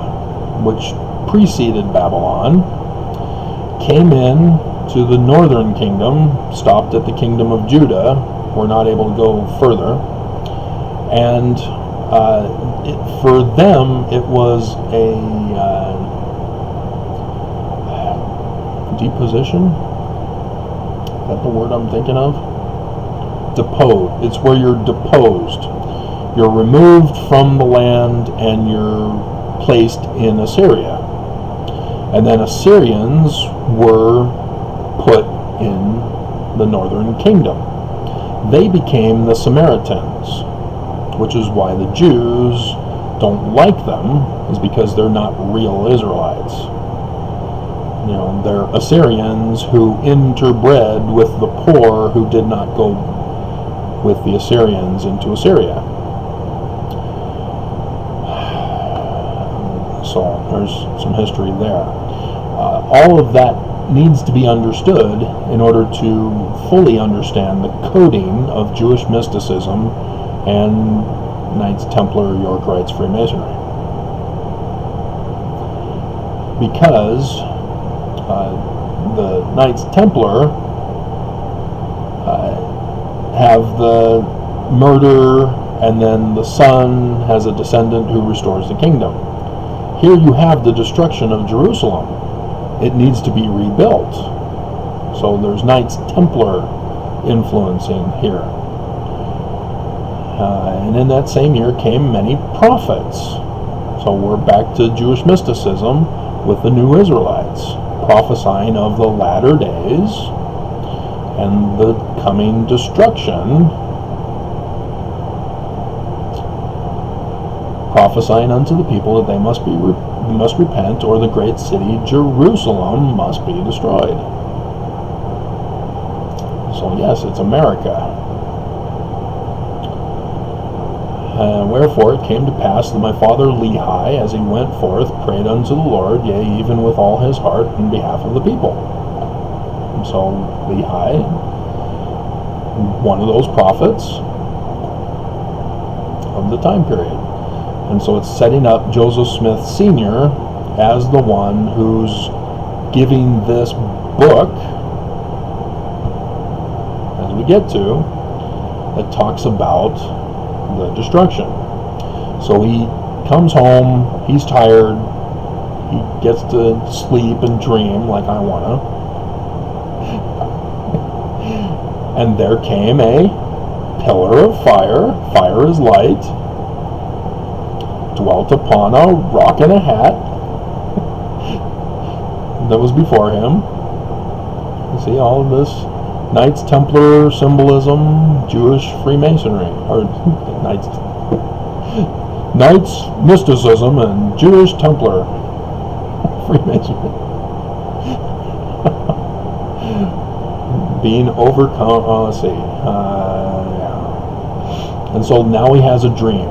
which preceded Babylon, came in to the northern kingdom, stopped at the kingdom of Judah, were not able to go further, and for them it was a deposition. Is that the word I'm thinking of? Deposed. It's where you're deposed. You're removed from the land and you're placed in Assyria. And then Assyrians were put in the northern kingdom. They became the Samaritans, which is why the Jews don't like them, is because they're not real Israelites. You know, they're Assyrians who interbred with the poor who did not go with the Assyrians into Assyria. So there's some history there. All of that needs to be understood in order to fully understand the coding of Jewish mysticism and Knights Templar, York Rites, Freemasonry. Because the Knights Templar have the murder, and then the son has a descendant who restores the kingdom. Here you have the destruction of Jerusalem. It needs to be rebuilt. So there's Knights Templar influencing here. And in that same year came many prophets. So we're back to Jewish mysticism with the new Israelites, prophesying of the latter days and the coming destruction, prophesying unto the people that they must repent, or the great city Jerusalem must be destroyed. So yes, it's America. Wherefore it came to pass that my father Lehi, as he went forth, prayed unto the Lord, yea, even with all his heart, in behalf of the people. And so Lehi, one of those prophets of the time period. And so it's setting up Joseph Smith Sr. as the one who's giving this book, as we get to, that talks about the destruction. So he comes home, he's tired, he gets to sleep and dream like I wanna. And there came a pillar of fire, fire is light, dwelt upon a rock and a hat that was before him. You see all of this Knights Templar symbolism, Jewish Freemasonry, or Knights mysticism and Jewish Templar Freemasonry. Being overcome, let's see, yeah. And so now he has a dream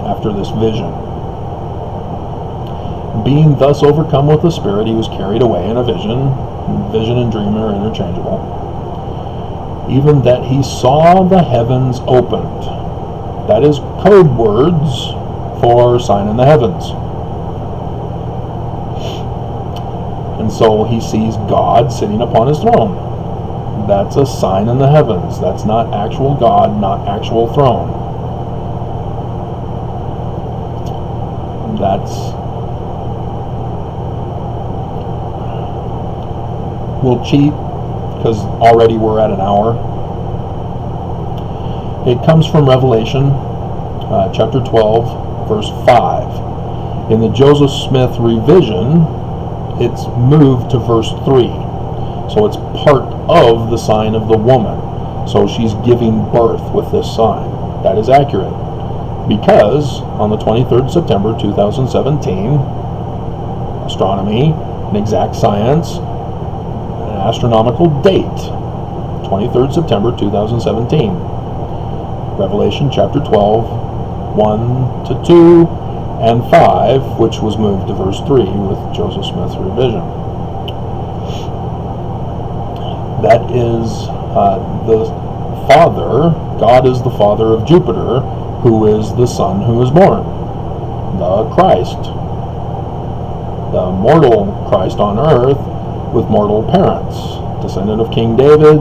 after this vision. Being thus overcome with the Spirit, he was carried away in a vision. Vision and dream are interchangeable. Even that he saw the heavens opened. That is code words for sign in the heavens. And so he sees God sitting upon his throne. That's a sign in the heavens. That's not actual God, not actual throne. We'll cheat because already we're at an hour. It comes from Revelation chapter 12, verse 5. In the Joseph Smith revision, it's moved to verse 3. So it's part of the sign of the woman. So she's giving birth with this sign. That is accurate. Because on the 23rd September 2017, astronomy, an exact science, an astronomical date, 23rd September 2017, Revelation chapter 12, 1 to 2, and 5, which was moved to verse 3 with Joseph Smith's revision. That is the Father, God is the Father of Jupiter, who is the Son who is born, the Christ, the mortal Christ on earth with mortal parents, descendant of King David.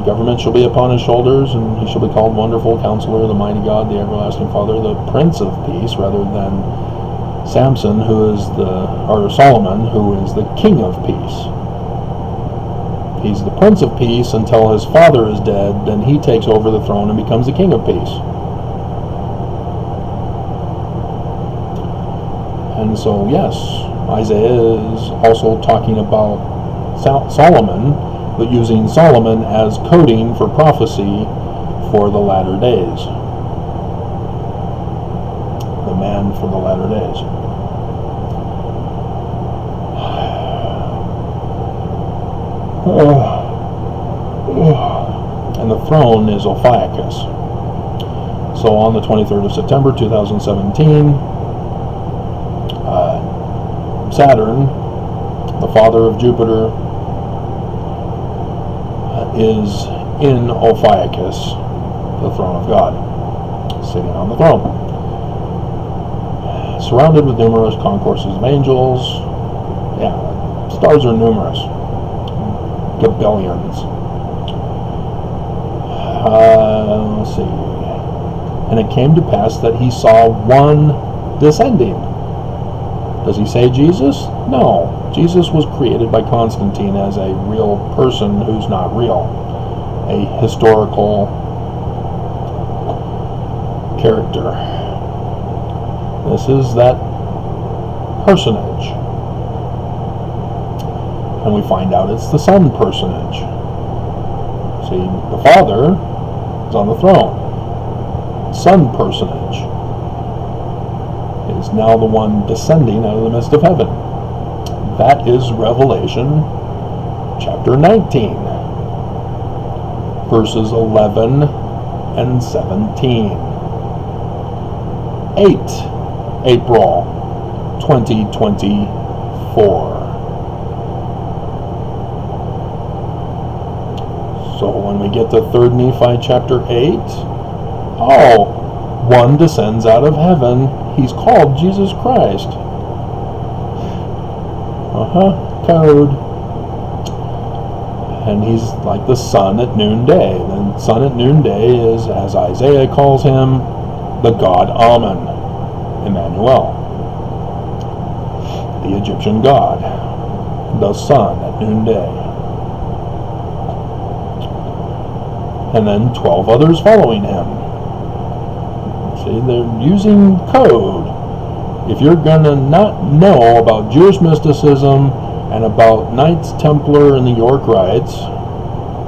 Government shall be upon his shoulders, and he shall be called Wonderful Counselor, the Mighty God, the Everlasting Father, the Prince of Peace, rather than Samson, or Solomon, who is the King of Peace. He's the Prince of Peace until his father is dead, then he takes over the throne and becomes the King of Peace. And so, yes, Isaiah is also talking about Solomon, but using Solomon as coding for prophecy for the latter days. The man for the latter days. And the throne is Ophiuchus. So on the 23rd of September 2017, Saturn, the father of Jupiter, is in Ophiuchus, the throne of God, sitting on the throne, surrounded with numerous concourses of angels. Yeah, stars are numerous, gabellions. Let's see. And it came to pass that he saw one descending. Does he say Jesus? No. Jesus was created by Constantine as a real person who's not real. A historical character. This is that personage. And we find out it's the Son personage. See, the Father is on the throne. Son personage is now the one descending out of the midst of heaven. That is Revelation chapter 19, verses 11 and 17. 8 April 2024. So when we get to 3 Nephi chapter 8, one descends out of heaven. He's called Jesus Christ. Code. And he's like the sun at noonday. The sun at noonday is, as Isaiah calls him, the god Amen, Emmanuel, the Egyptian god, the sun at noonday. And then 12 others following him. See, they're using code. If you're going to not know about Jewish mysticism and about Knights Templar and the York Rites,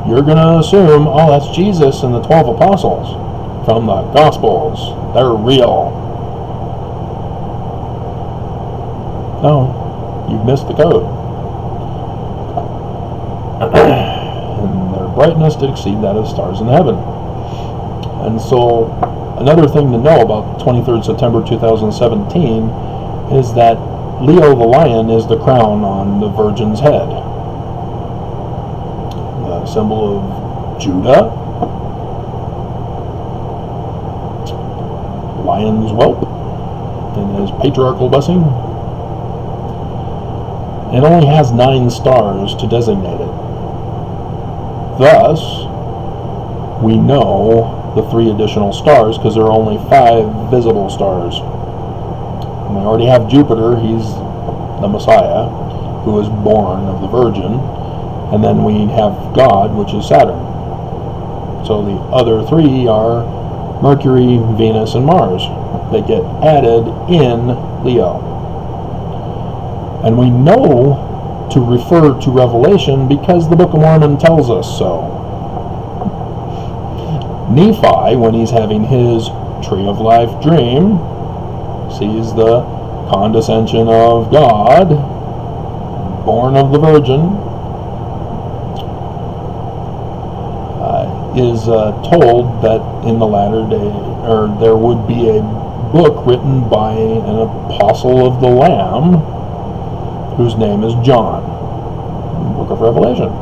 you're going to assume, that's Jesus and the 12 apostles from the Gospels. They're real. No, you've missed the code. And their brightness did exceed that of stars in heaven. And so, another thing to know about 23rd September 2017 is that Leo the lion is the crown on the Virgin's head. The symbol of Judah, lion's whelp, in his patriarchal blessing. It only has 9 stars to designate it. Thus, we know the 3 additional stars because there are only 5 visible stars. And we already have Jupiter, he's the Messiah, who was born of the Virgin. And then we have God, which is Saturn. So the other 3 are Mercury, Venus, and Mars. They get added in Leo. And we know to refer to Revelation because the Book of Mormon tells us so. Nephi, when he's having his Tree of Life dream, sees the condescension of God, born of the Virgin, is told that in the latter day, there would be a book written by an apostle of the Lamb, whose name is John, the Book of Revelation.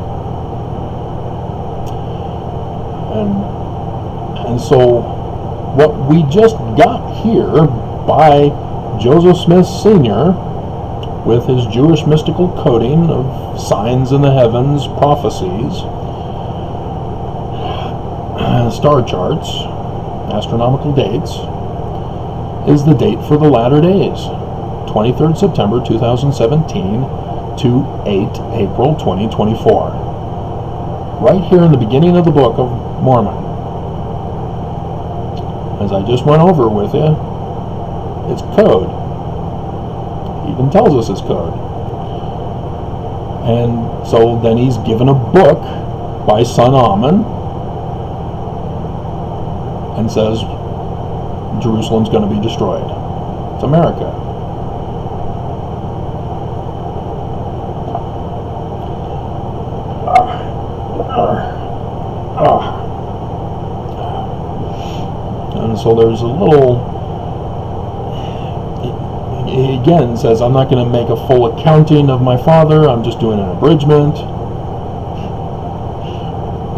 And so what we just got here by Joseph Smith Sr. with his Jewish mystical coding of signs in the heavens, prophecies, star charts, astronomical dates, is the date for the latter days, 23rd September 2017 to 8 April 2024. Right here in the beginning of the Book of Mormon. As I just went over with you, it's code. He even tells us it's code. And so then he's given a book by Son Amen and says Jerusalem's going to be destroyed. It's America. And so there's a little, he again says, I'm not going to make a full accounting of my father, I'm just doing an abridgment.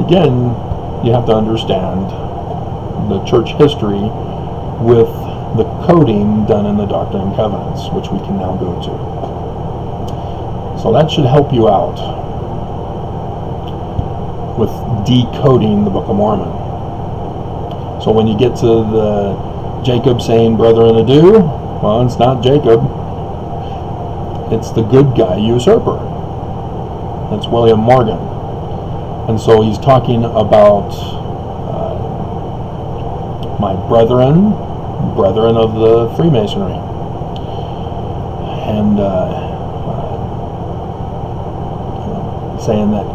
Again, you have to understand the church history with the coding done in the Doctrine and Covenants, which we can now go to. So that should help you out with decoding the Book of Mormon. So when you get to the Jacob saying, brethren adieu, well, it's not Jacob. It's the good guy usurper. That's William Morgan. And so he's talking about my brethren of the Freemasonry. And saying that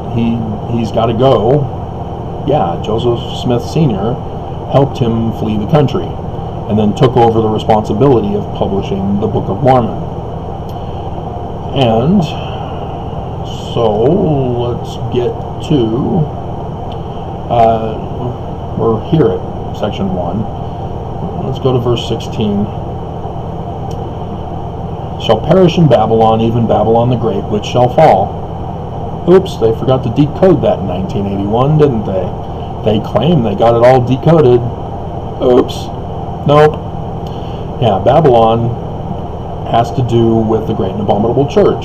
he's got to go. Yeah, Joseph Smith Sr. helped him flee the country and then took over the responsibility of publishing the Book of Mormon. And so let's get to, we're here at section 1. Let's go to verse 16. Shall perish in Babylon, even Babylon the Great, which shall fall. Oops, they forgot to decode that in 1981, didn't they? They claim they got it all decoded. Oops. Nope. Yeah, Babylon has to do with the great and abominable church.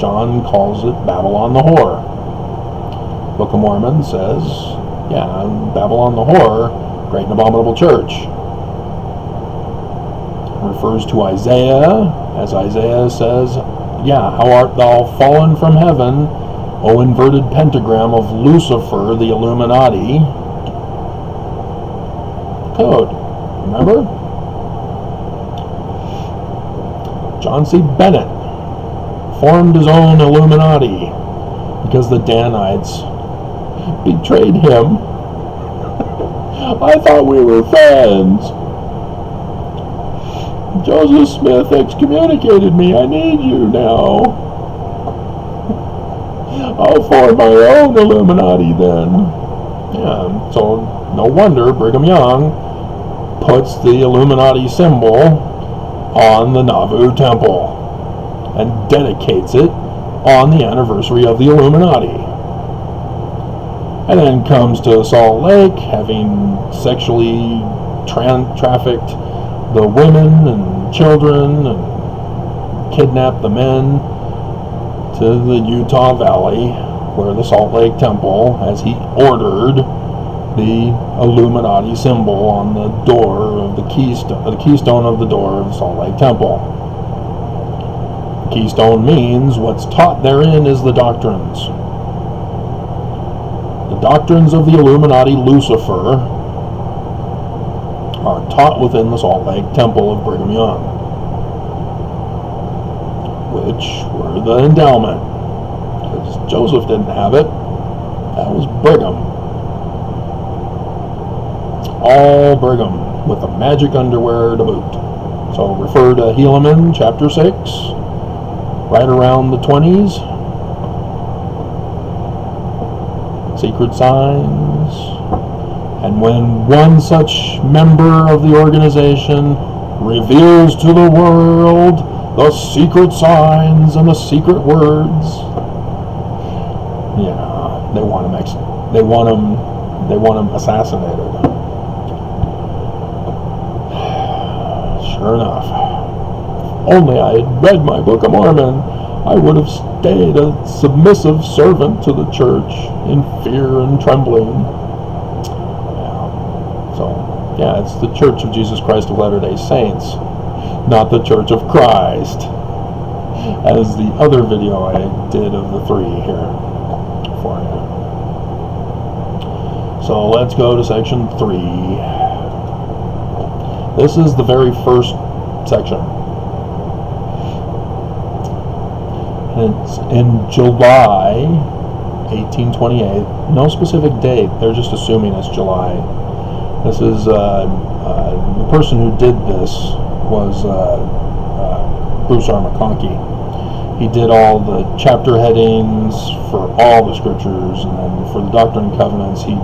John calls it Babylon the whore. Book of Mormon says, yeah, Babylon the whore, great and abominable church. Refers to Isaiah, as Isaiah says, yeah, how art thou fallen from heaven, O inverted pentagram of Lucifer, the Illuminati. Code, remember? John C. Bennett formed his own Illuminati because the Danites betrayed him. I thought we were friends. Joseph Smith excommunicated me. I need you now. I'll form my own Illuminati then. Yeah, so no wonder Brigham Young puts the Illuminati symbol on the Nauvoo Temple and dedicates it on the anniversary of the Illuminati. And then comes to Salt Lake, having sexually trafficked the women and children and kidnapped the men, to the Utah Valley, where the Salt Lake Temple, as he ordered, the Illuminati symbol on the door of the keystone of the door of the Salt Lake Temple. The keystone means what's taught therein is the doctrines. The doctrines of the Illuminati Lucifer are taught within the Salt Lake Temple of Brigham Young, which were the endowment. Because Joseph didn't have it. That was Brigham. All Brigham, with the magic underwear to boot. So refer to Helaman, chapter 6, right around the 20s. Secret signs. And when one such member of the organization reveals to the world the secret signs and the secret words, yeah, they want him assassinated. Sure enough. If only I had read my Book of Mormon, I would have stayed a submissive servant to the church in fear and trembling. Yeah. So, yeah, it's the Church of Jesus Christ of Latter-day Saints, not the Church of Christ, as the other video I did of the 3 here for you. So let's go to section 3. This is the very first section. And it's in July 1828. No specific date. They're just assuming it's July. This is the person who did this was Bruce R. McConkie. He did all the chapter headings for all the scriptures, and then for the Doctrine and Covenants, he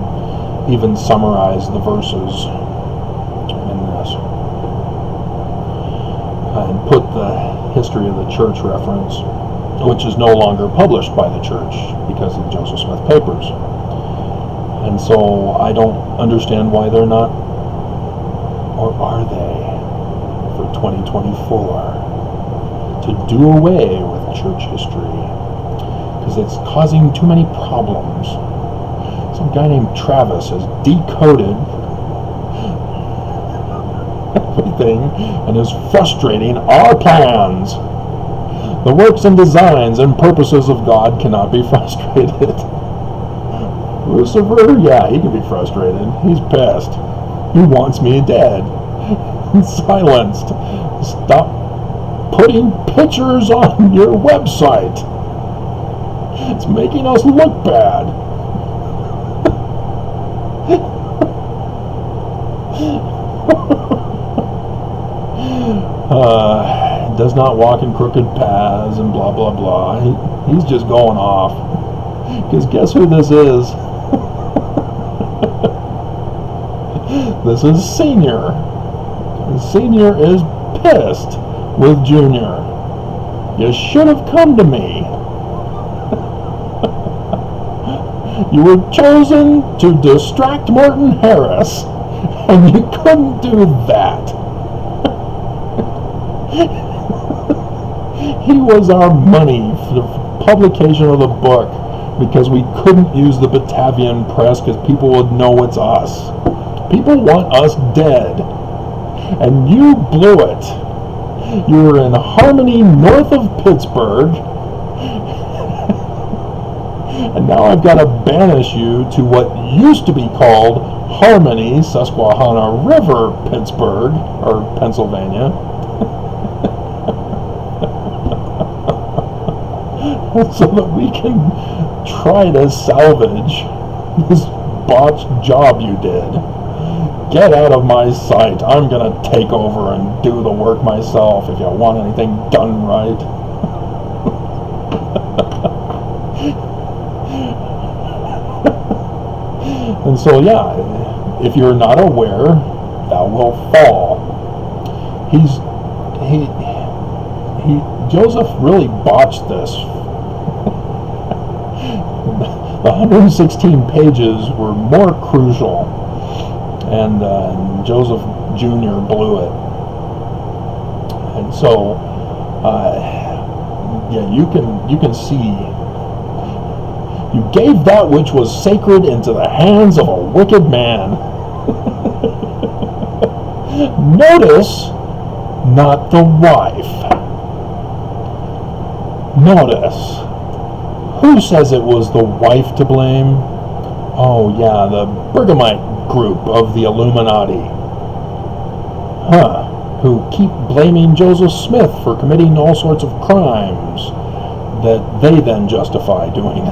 even summarized the verses in this, and put the history of the church reference, which is no longer published by the church because of the Joseph Smith papers. And so I don't understand why they're not, or are they, for 2024, to do away with church history, because it's causing too many problems. Some guy named Travis has decoded everything and is frustrating our plans. The works and designs and purposes of God cannot be frustrated. Lucifer, yeah, he can be frustrated. He's pissed. He wants me dead. Silenced. Stop putting pictures on your website. It's making us look bad. does not walk in crooked paths and blah, blah, blah. He's just going off. Because guess who this is? This is Senior. And Senior is pissed with Junior. You should have come to me. You were chosen to distract Morton Harris, and you couldn't do that. He was our money for the publication of the book because we couldn't use the Batavian press because people would know it's us. People want us dead. And you blew it. You were in Harmony north of Pittsburgh. And now I've got to banish you to what used to be called Harmony, Susquehanna River, Pittsburgh, or Pennsylvania. So that we can try to salvage this botched job you did. Get out of my sight. I'm going to take over and do the work myself if you want anything done right. And so, yeah, if you're not aware, thou wilt fall. Joseph really botched this. The 116 pages were more crucial, and Joseph Jr. blew it. And so, yeah, you can see. You gave that which was sacred into the hands of a wicked man. Notice, not the wife. Notice. Who says it was the wife to blame? Oh yeah, the Bergamite group of the Illuminati. Who keep blaming Joseph Smith for committing all sorts of crimes that they then justify doing.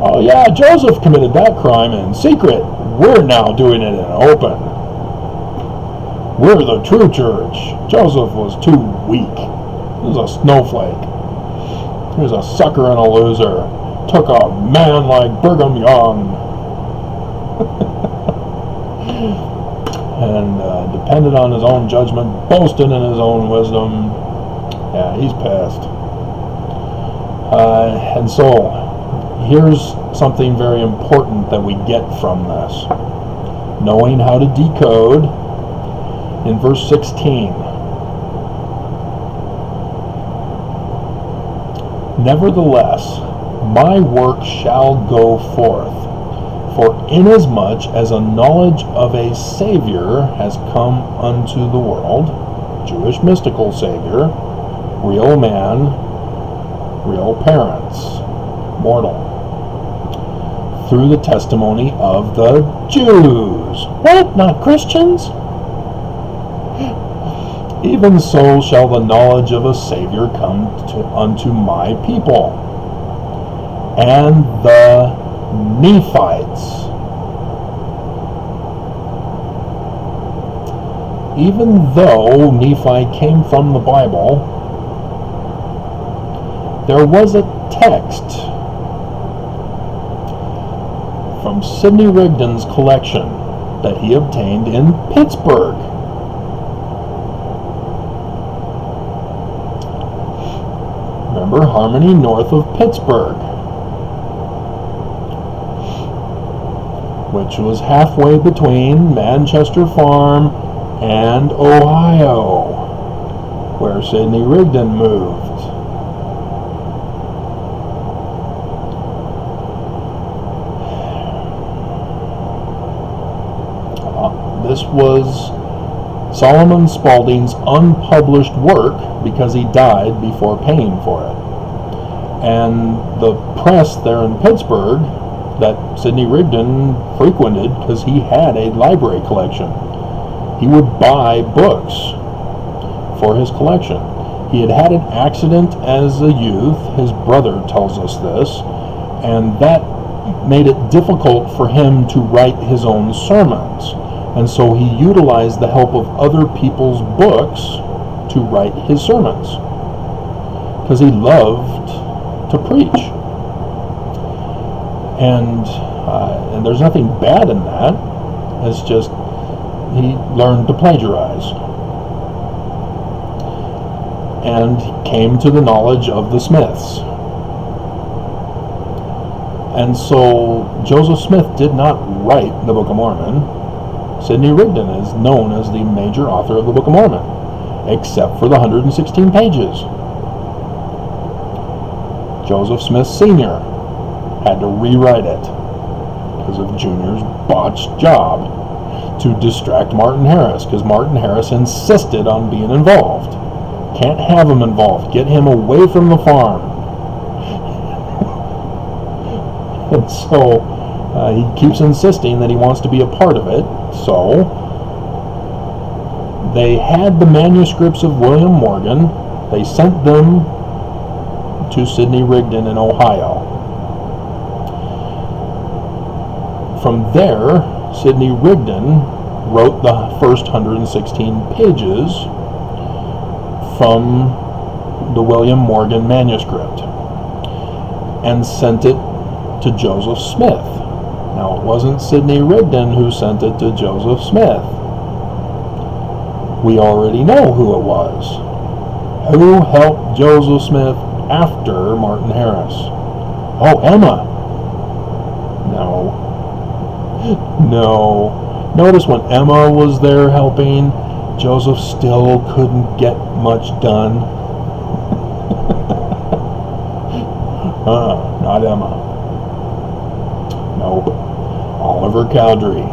Oh yeah, Joseph committed that crime in secret. We're now doing it in open. We're the true church. Joseph was too weak. He was a snowflake. He was a sucker and a loser. Took a man like Brigham Young. And depended on his own judgment, boasted in his own wisdom. Yeah, he's pissed. And so, here's something very important that we get from this. Knowing how to decode. In verse 16. Nevertheless, my work shall go forth, for inasmuch as a knowledge of a Savior has come unto the world, Jewish mystical Savior, real man, real parents, mortal, through the testimony of the Jews. What? Not Christians? Even so shall the knowledge of a Savior come unto my people. And the Nephites. Even though Nephi came from the Bible, there was a text from Sidney Rigdon's collection that he obtained in Pittsburgh. Remember, Harmony north of Pittsburgh, which was halfway between Manchester Farm and Ohio, where Sidney Rigdon moved. This was Solomon Spaulding's unpublished work because he died before paying for it. And the press there in Pittsburgh that Sidney Rigdon frequented, because he had a library collection, he would buy books for his collection. He had had an accident as a youth, his brother tells us this, and that made it difficult for him to write his own sermons. And so he utilized the help of other people's books to write his sermons, because he loved to preach. And there's nothing bad in that. It's just he learned to plagiarize. And came to the knowledge of the Smiths. And so Joseph Smith did not write the Book of Mormon. Sidney Rigdon is known as the major author of the Book of Mormon, except for the 116 pages. Joseph Smith Sr. had to rewrite it because of Junior's botched job to distract Martin Harris, because Martin Harris insisted on being involved. Can't have him involved. Get him away from the farm. And so he keeps insisting that he wants to be a part of it. So they had the manuscripts of William Morgan. They sent them to Sidney Rigdon in Ohio. From there, Sidney Rigdon wrote the first 116 pages from the William Morgan manuscript and sent it to Joseph Smith. Now, it wasn't Sidney Rigdon who sent it to Joseph Smith. We already know who it was. Who helped Joseph Smith after Martin Harris? Oh, Emma. No. Notice when Emma was there helping, Joseph still couldn't get much done. Not Emma. Nope. Oliver Cowdery.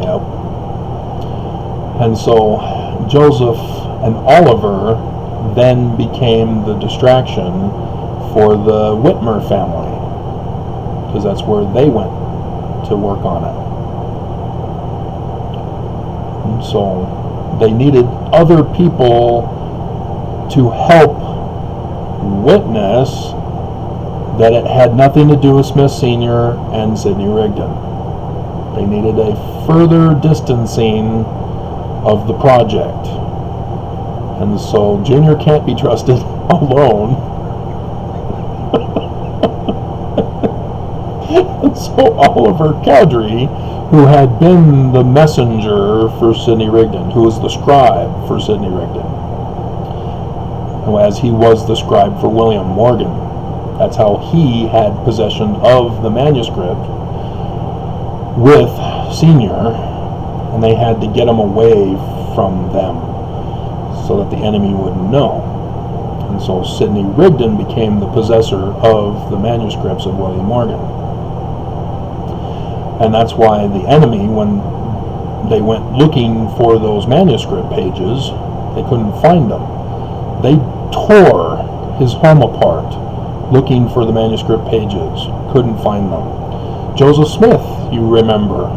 Yep. And so Joseph and Oliver then became the distraction for the Whitmer family, because that's where they went to work on it. And so they needed other people to help witness that it had nothing to do with Smith Sr. and Sidney Rigdon. They needed a further distancing of the project. And so Junior can't be trusted alone. And so Oliver Cowdery, who had been the messenger for Sidney Rigdon, who was the scribe for Sidney Rigdon, as he was the scribe for William Morgan. That's how he had possession of the manuscript with Senior, and they had to get him away from them so that the enemy wouldn't know. And so Sidney Rigdon became the possessor of the manuscripts of William Morgan. And that's why the enemy, when they went looking for those manuscript pages, they couldn't find them. They tore his home apart looking for the manuscript pages, couldn't find them. Joseph Smith, you remember,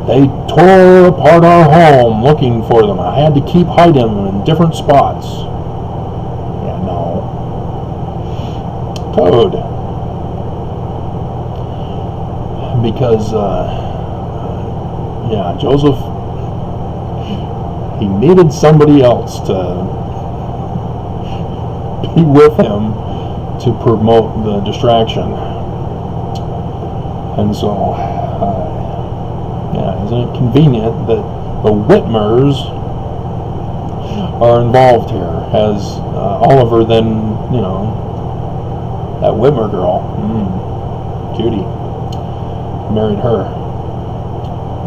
they tore apart our home looking for them. I had to keep hiding them in different spots. Yeah, no. Code. Because, Joseph, he needed somebody else to be with him to promote the distraction. And so, isn't it convenient that the Whitmers are involved here? As Oliver then, that Whitmer girl, Judy, married her.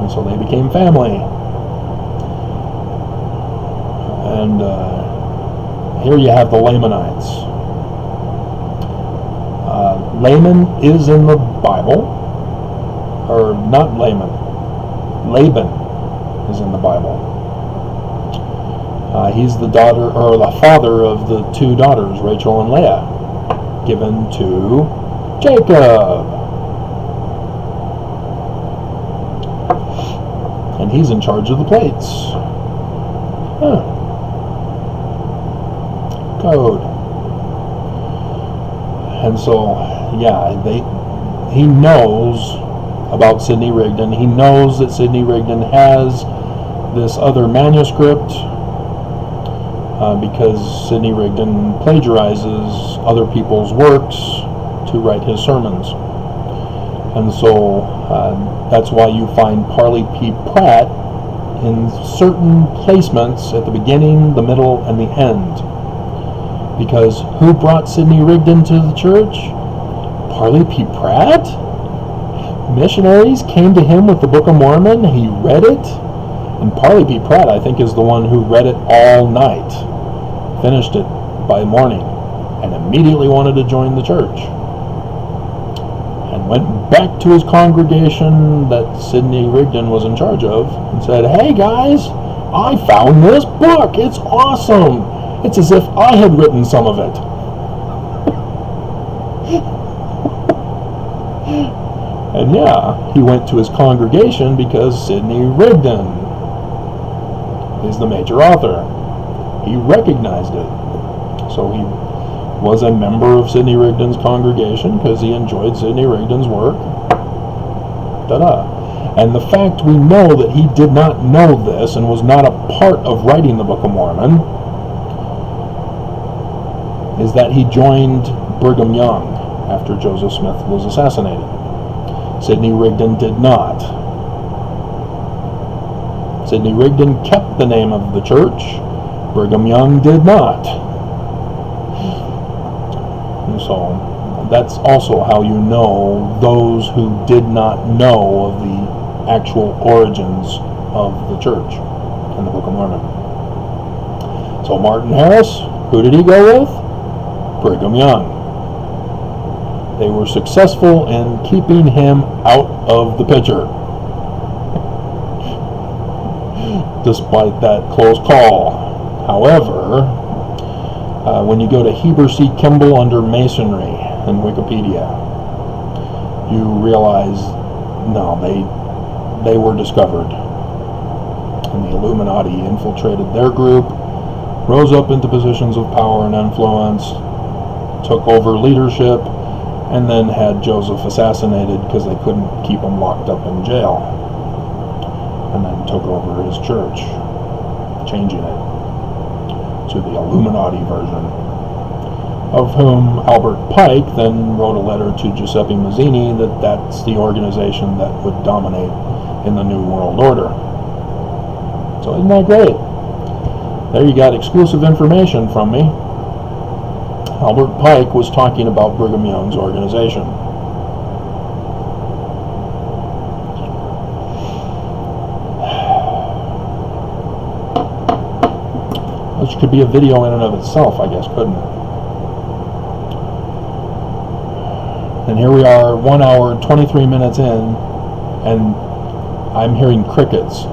And so they became family. And here you have the Lamanites. Laman is in the Bible, or not Laman, Laban is in the Bible. He's the daughter, or the father of the two daughters, Rachel and Leah, given to Jacob. And he's in charge of the plates. Code. And so, he knows about Sidney Rigdon. He knows that Sidney Rigdon has this other manuscript because Sidney Rigdon plagiarizes other people's works to write his sermons. And so that's why you find Parley P. Pratt in certain placements at the beginning, the middle, and the end. Because who brought Sidney Rigdon to the church? Parley P. Pratt? Missionaries came to him with the Book of Mormon, he read it, and Parley P. Pratt, I think, is the one who read it all night, finished it by morning, and immediately wanted to join the church. And went back to his congregation that Sidney Rigdon was in charge of and said, "Hey guys, I found this book. It's awesome. It's as if I had written some of it." And yeah, he went to his congregation because Sidney Rigdon is the major author. He recognized it. So he was a member of Sidney Rigdon's congregation because he enjoyed Sidney Rigdon's work. Ta-da. And the fact we know that he did not know this and was not a part of writing the Book of Mormon is that he joined Brigham Young after Joseph Smith was assassinated. Sidney Rigdon did not. Sidney Rigdon kept the name of the church. Brigham Young did not. And so that's also how you know those who did not know of the actual origins of the church in the Book of Mormon. So Martin Harris, who did he go with? Brigham Young. They were successful in keeping him out of the picture, despite that close call. However, when you go to Heber C. Kimball under Masonry in Wikipedia, you realize, no, they were discovered. And the Illuminati infiltrated their group, rose up into positions of power and influence, took over leadership, and then had Joseph assassinated because they couldn't keep him locked up in jail. And then took over his church, changing it to the Illuminati version, of whom Albert Pike then wrote a letter to Giuseppe Mazzini that that's the organization that would dominate in the New World Order. So isn't that great? There you got exclusive information from me. Albert Pike was talking about Brigham Young's organization. Which could be a video in and of itself, I guess, couldn't it? And here we are, 1 hour and 23 minutes in, and I'm hearing crickets.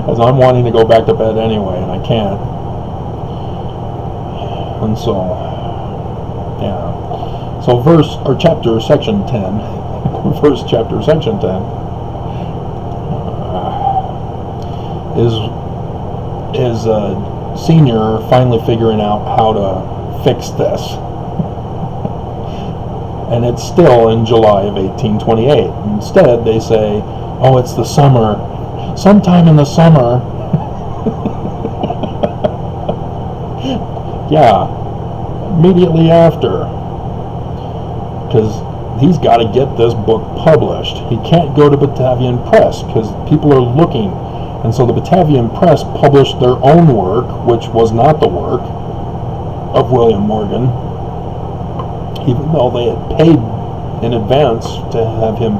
As I'm wanting to go back to bed anyway, and I can't. And so, yeah. So chapter, section 10, verse chapter, section 10, is a senior finally figuring out how to fix this. And it's still in July of 1828. Instead, they say, oh, it's the summer. Sometime in the summer. Yeah, immediately after. Because he's got to get this book published. He can't go to Batavian Press because people are looking. And so the Batavian Press published their own work, which was not the work of William Morgan, even though they had paid in advance to have him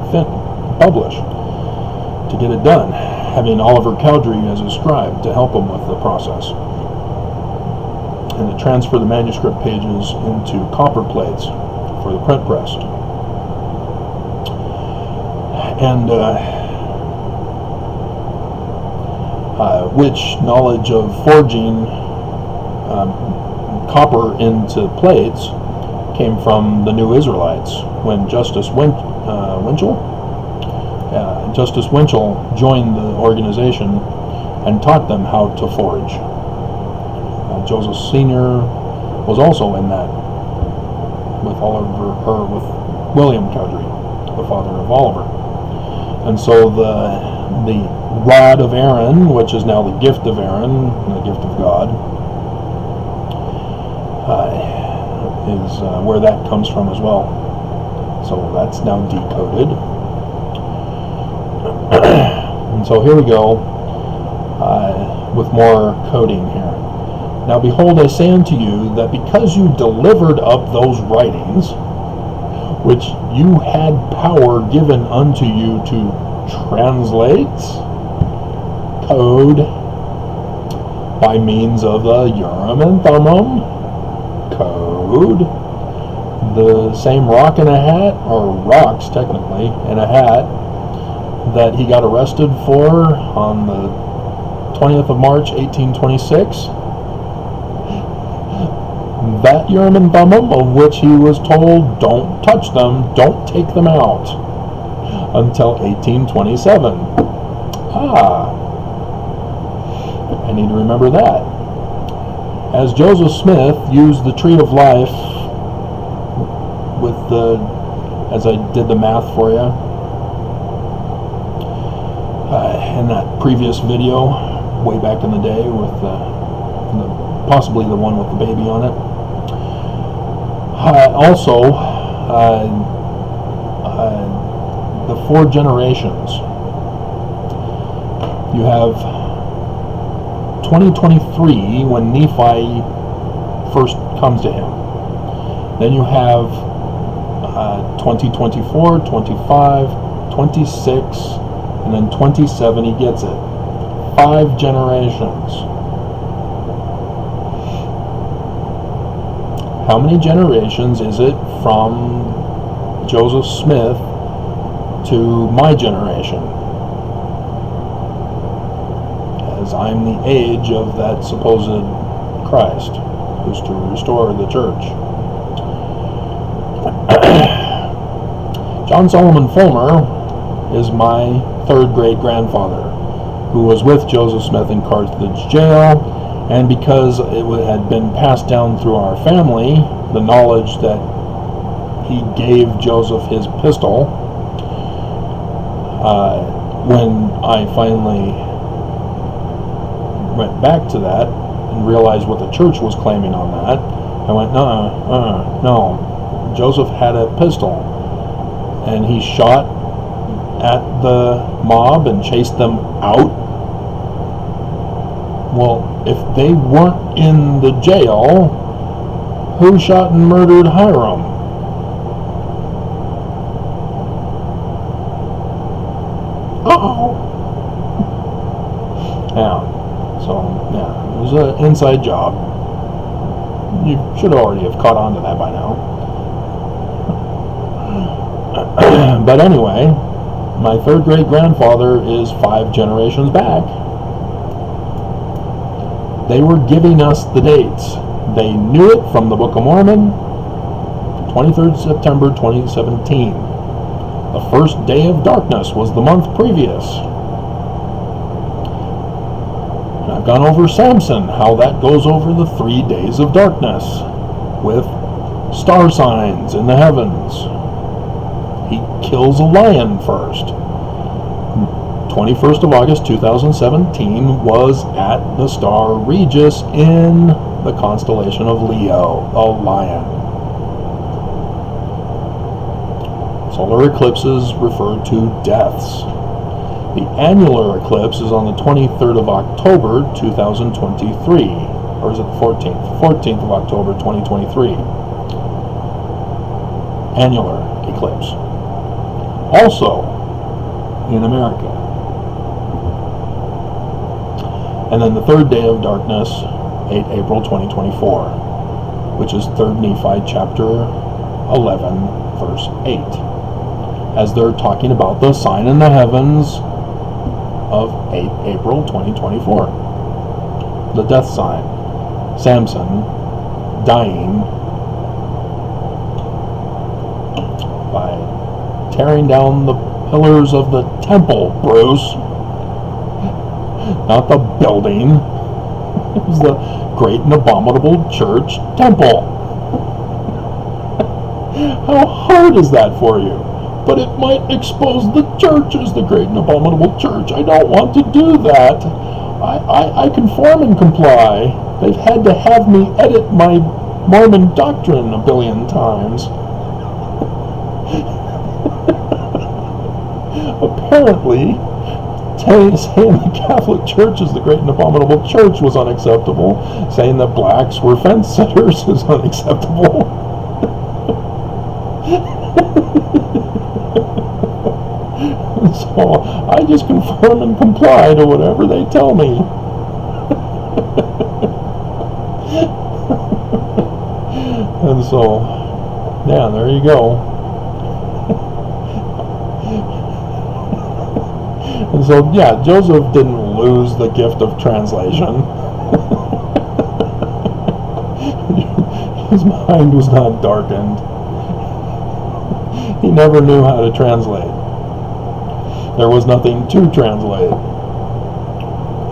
publish, to get it done, having Oliver Cowdery as a scribe to help him with the process, and to transfer the manuscript pages into copper plates for the print press. And which knowledge of forging copper into plates came from the New Israelites when Justice Winchell joined the organization and taught them how to forge. Joseph Sr. was also in that with William Cowdery, the father of Oliver. And so the rod of Aaron, which is now the gift of Aaron, the gift of God, is where that comes from as well. So that's now decoded. And so here we go with more coding here. Now behold, I say unto you that because you delivered up those writings, which you had power given unto you to translate, code, by means of the Urim and Thummim, code, the same rock in a hat, or rocks technically, in a hat, that he got arrested for on the 20th of March, 1826. That Urim and Thummim, of which he was told, don't touch them, don't take them out, until 1827. I need to remember that. As Joseph Smith used the tree of life with as I did the math for you in that previous video, way back in the day, with possibly the one with the baby on it. Also, the 4 generations. You have 2023 when Nephi first comes to him. Then you have 2024, 25, 26, and then 27 he gets it. 5 generations. How many generations is it from Joseph Smith to my generation? As I'm the age of that supposed Christ, who's to restore the church. John Solomon Fulmer is my 3rd great-grandfather, who was with Joseph Smith in Carthage jail, and because it had been passed down through our family, the knowledge that he gave Joseph his pistol, when I finally went back to that and realized what the church was claiming on that, I went, no. Joseph had a pistol, and he shot at the mob and chased them out. Well, if they weren't in the jail, who shot and murdered Hiram? Yeah, so, yeah, it was an inside job. You should already have caught on to that by now. But anyway, my 3rd great-grandfather is 5 generations back. They were giving us the dates. They knew it from the Book of Mormon, 23rd September 2017. The first day of darkness was the month previous. And I've gone over Samson, how that goes over the 3 days of darkness with star signs in the heavens. He kills a lion first. 21st of August 2017 was at the star Regis in the constellation of Leo, a lion. Solar eclipses refer to deaths. The annular eclipse is on the 23rd of October 2023. Or is it the 14th? 14th of October 2023. Annular eclipse. Also in America. And then the 3rd day of darkness, 8 April 2024, which is 3rd Nephi chapter 11, verse 8. As they're talking about the sign in the heavens of 8 April 2024. The death sign. Samson dying by tearing down the pillars of the temple, Bruce. Not the building. It was the great and abominable church temple. How hard is that for you? but it might expose the church as the great and abominable church. I don't want to do that. I conform and comply. They've had to have me edit my Mormon doctrine a billion times. Apparently, saying the Catholic Church is the great and abominable church was unacceptable. Saying that blacks were fence sitters is unacceptable. So I just conform and comply to whatever they tell me. And so, yeah, there you go. And so, yeah, Joseph didn't lose the gift of translation. His mind was not darkened. He never knew how to translate. There was nothing to translate.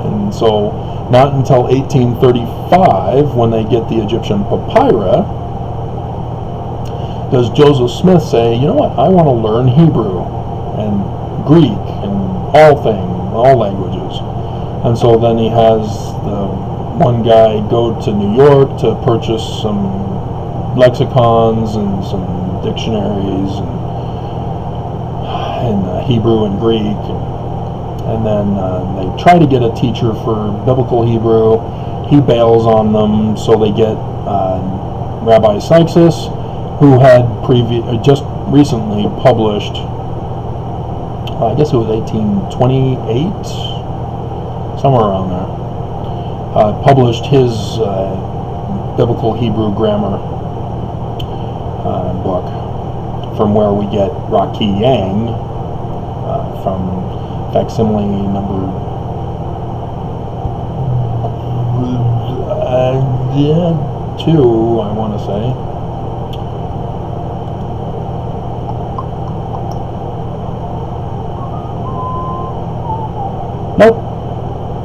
And so, not until 1835, when they get the Egyptian papyri, does Joseph Smith say, you know what, I want to learn Hebrew and Greek and all languages. And so then he has the one guy go to New York to purchase some lexicons and some dictionaries and Hebrew and Greek. And then they try to get a teacher for biblical Hebrew. He bails on them, so they get Rabbi Sykes, who had just recently published, I guess it was 1828, somewhere around there, published his biblical Hebrew grammar book, from where we get Rocky Yang, from facsimile number 2, I want to say. Nope.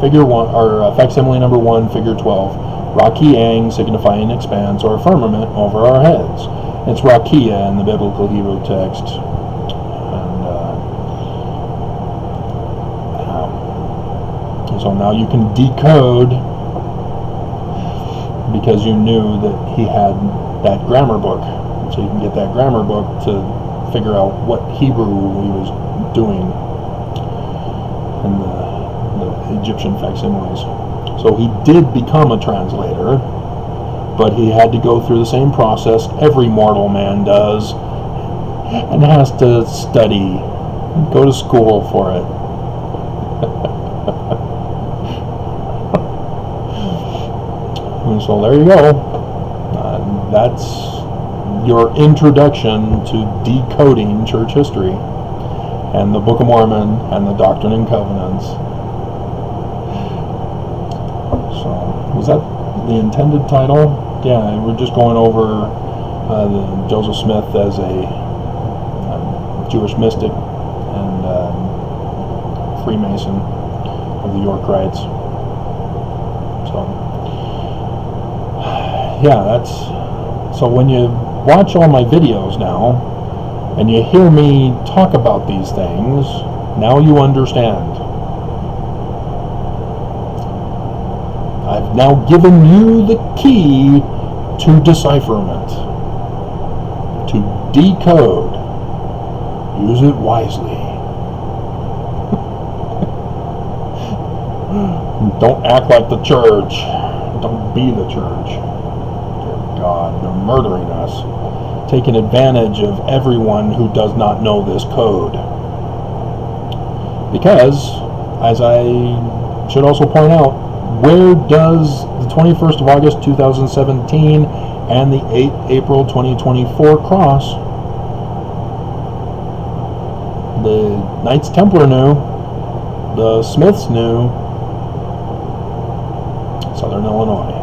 Figure 1, or facsimile number 1, figure 12. Rakia Yang, signifying expanse or firmament over our heads. It's Rakia in the biblical Hebrew text. And so now you can decode, because you knew that he had that grammar book. So you can get that grammar book to figure out what Hebrew he was doing in the Egyptian facsimiles. So he did become a translator, but he had to go through the same process every mortal man does, and has to study, go to school for it. And so there you go. That's your introduction to decoding church history and the Book of Mormon and the Doctrine and Covenants. So, was that the intended title? Yeah, we're just going over Joseph Smith as a Jewish mystic and Freemason of the York Rites. So, yeah, that's... So when you watch all my videos now, and you hear me talk about these things, now you understand. I've now given you the key to decipherment, to decode. Use it wisely. Don't act like the church. Don't be the church. Dear God, they're murdering us, taking advantage of everyone who does not know this code. Because, as I should also point out, where does the 21st of August 2017 and the 8th April 2024 cross? The Knights Templar knew, the Smiths knew, Southern Illinois.